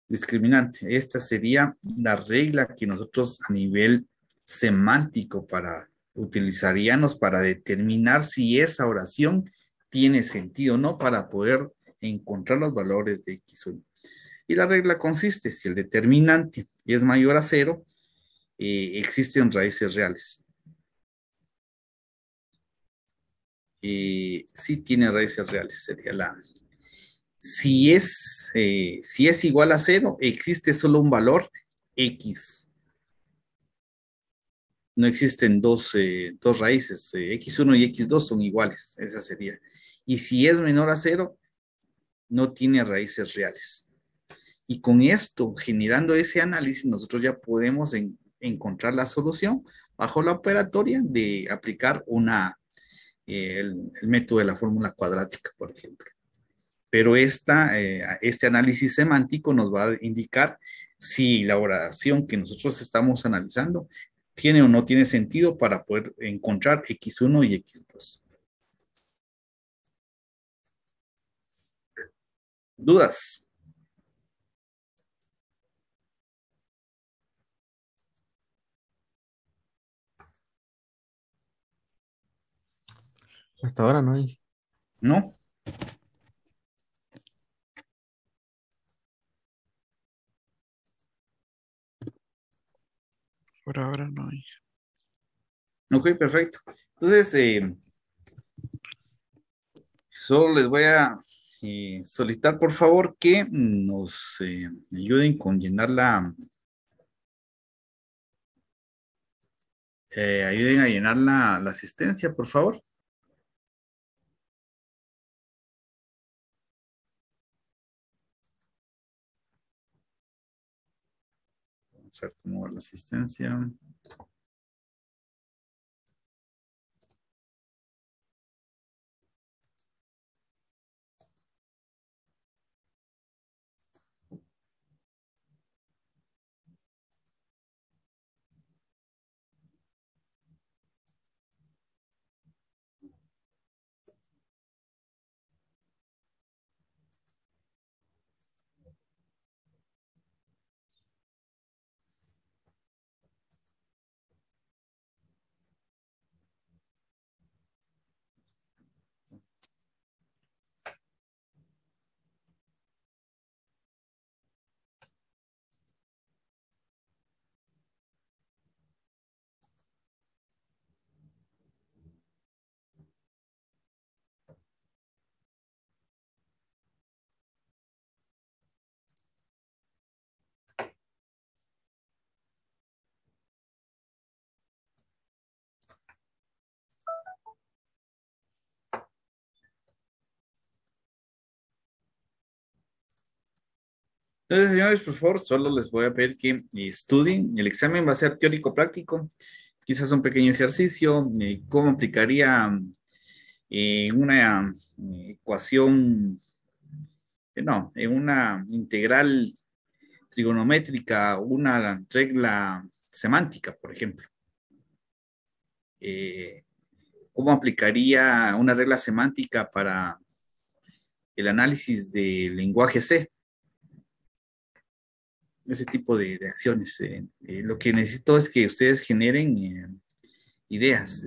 discriminante. Esta sería la regla que nosotros a nivel semántico utilizaríamos para determinar si esa oración tiene sentido o no, para poder encontrar los valores de x1. Y la regla consiste, si el determinante es mayor a 0, existen raíces reales. Sí tiene raíces reales, sería si es igual a 0, existe solo un valor x. No existen dos raíces, x1 y x2 son iguales, esa sería. Y si es menor a 0, no tiene raíces reales. Y con esto, generando ese análisis, nosotros ya podemos encontrar la solución bajo la operatoria de aplicar el método de la fórmula cuadrática, por ejemplo. Pero este análisis semántico nos va a indicar si la oración que nosotros estamos analizando tiene o no tiene sentido para poder encontrar x1 y x2. ¿Dudas? Hasta ahora no hay. ¿No? Por ahora no hay. Ok, perfecto. Entonces, solo les voy a solicitar, por favor, que nos ayuden con llenar ayuden a llenar la asistencia, por favor. Vamos a ver cómo va la asistencia. Entonces, señores, por favor, solo les voy a pedir que estudien. El examen va a ser teórico-práctico. Quizás un pequeño ejercicio. ¿Cómo aplicaría una ecuación? No, en una integral trigonométrica, una regla semántica, por ejemplo. ¿Cómo aplicaría una regla semántica para el análisis del lenguaje C? Ese tipo de acciones. Lo que necesito es que ustedes generen ideas.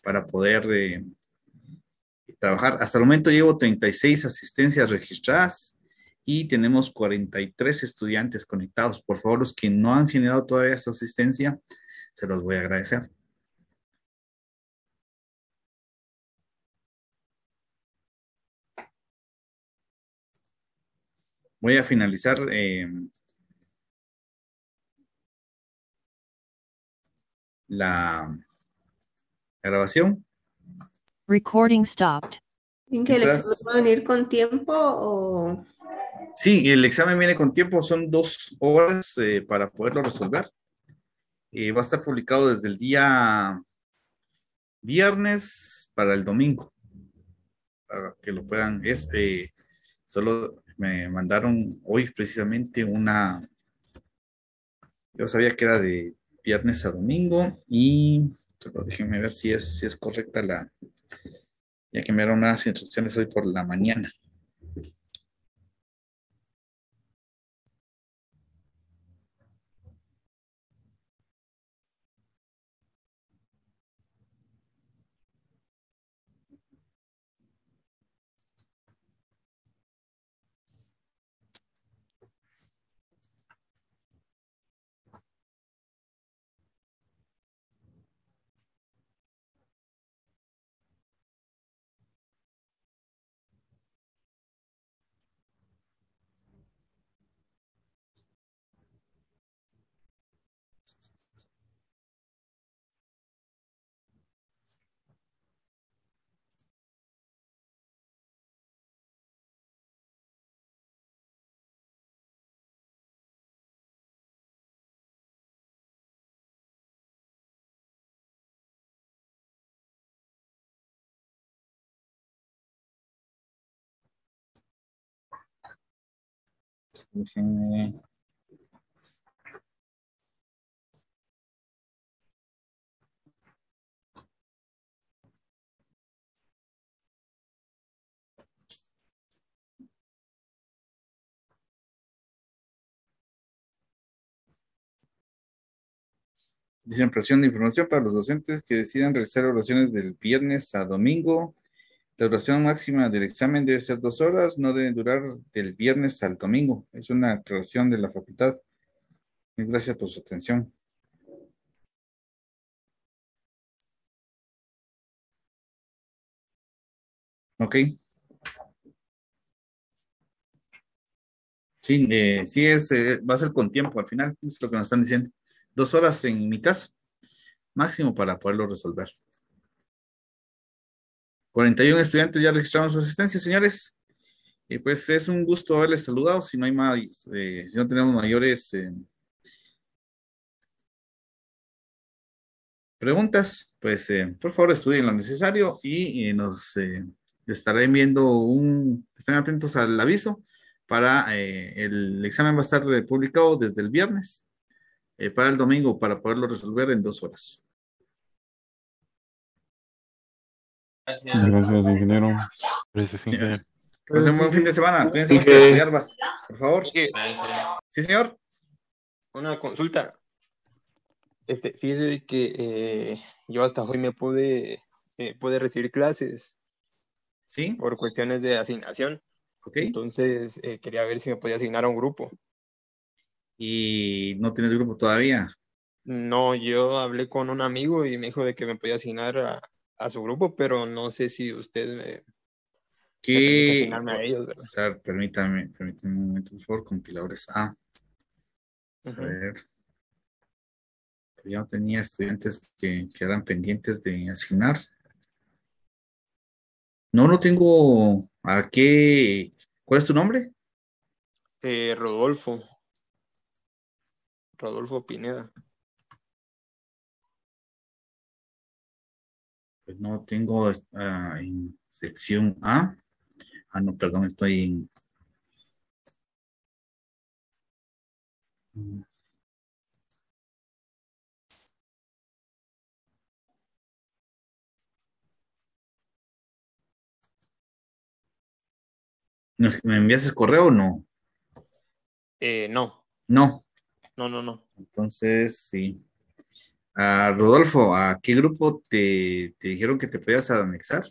para poder trabajar. Hasta el momento llevo 36 asistencias registradas y tenemos 43 estudiantes conectados. Por favor, los que no han generado todavía su asistencia, se los voy a agradecer. Voy a finalizar la grabación. Recording stopped. ¿En que el examen Mientras- va a venir con tiempo o...? Sí, el examen viene con tiempo, son 2 horas para poderlo resolver. Va a estar publicado desde el día viernes para el domingo, para que lo puedan, solo me mandaron hoy precisamente yo sabía que era de viernes a domingo y pero déjenme ver si es correcta ya que me dieron unas instrucciones hoy por la mañana. Déjenme. Dice impresión de información para los docentes que decidan realizar oraciones del viernes a domingo. La duración máxima del examen debe ser 2 horas, no debe durar del viernes al domingo. Es una aclaración de la facultad. Gracias por su atención. Ok. Sí, sí va a ser con tiempo al final, es lo que nos están diciendo. 2 horas en mi caso, máximo para poderlo resolver. 41 estudiantes ya registraron su asistencia, señores. Y pues es un gusto haberles saludado. Si no hay más, si no tenemos mayores preguntas, pues por favor estudien lo necesario y nos estaré enviando estén atentos al aviso para el examen va a estar publicado desde el viernes para el domingo para poderlo resolver en 2 horas. Gracias, ingeniero. Gracias, ingeniero. Pues un buen fin de semana. Cuídense Sí, mucho de que- estudiar, va, por favor. Que Sí, señor. una consulta. Fíjese de que yo hasta hoy pude recibir clases Sí, por cuestiones de asignación. ok. Entonces quería ver si me podía asignar a un grupo. Y no tienes grupo todavía. No, yo hablé con un amigo y me dijo de que me podía asignar a su grupo, pero no sé si usted me permite Que, asignarme a ellos, o ¿verdad? sea, permítame un momento, por favor, compiladores A. Vamos a Ujú. ver. Yo no tenía estudiantes que eran pendientes de asignar. No tengo. ¿A qué? ¿Cuál es tu nombre? Rodolfo Pineda. Pues no tengo en sección A. No, perdón, estoy en. ¿Me envías el correo o no? No, No. no. Entonces, sí. Rodolfo, ¿a qué grupo te dijeron que te podías anexar?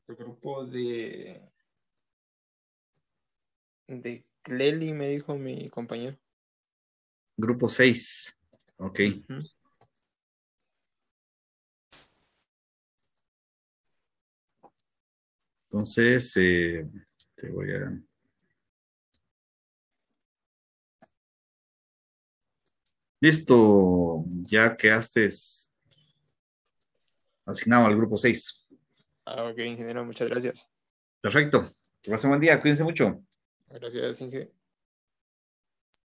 El grupo de Cleli, me dijo mi compañero. Grupo 6. Ok. Ujú. Entonces, te voy a... Listo, ya quedaste asignado al grupo 6. Ok, ingeniero, muchas gracias. Perfecto. Que pasen buen día, cuídense mucho. Gracias, Inge.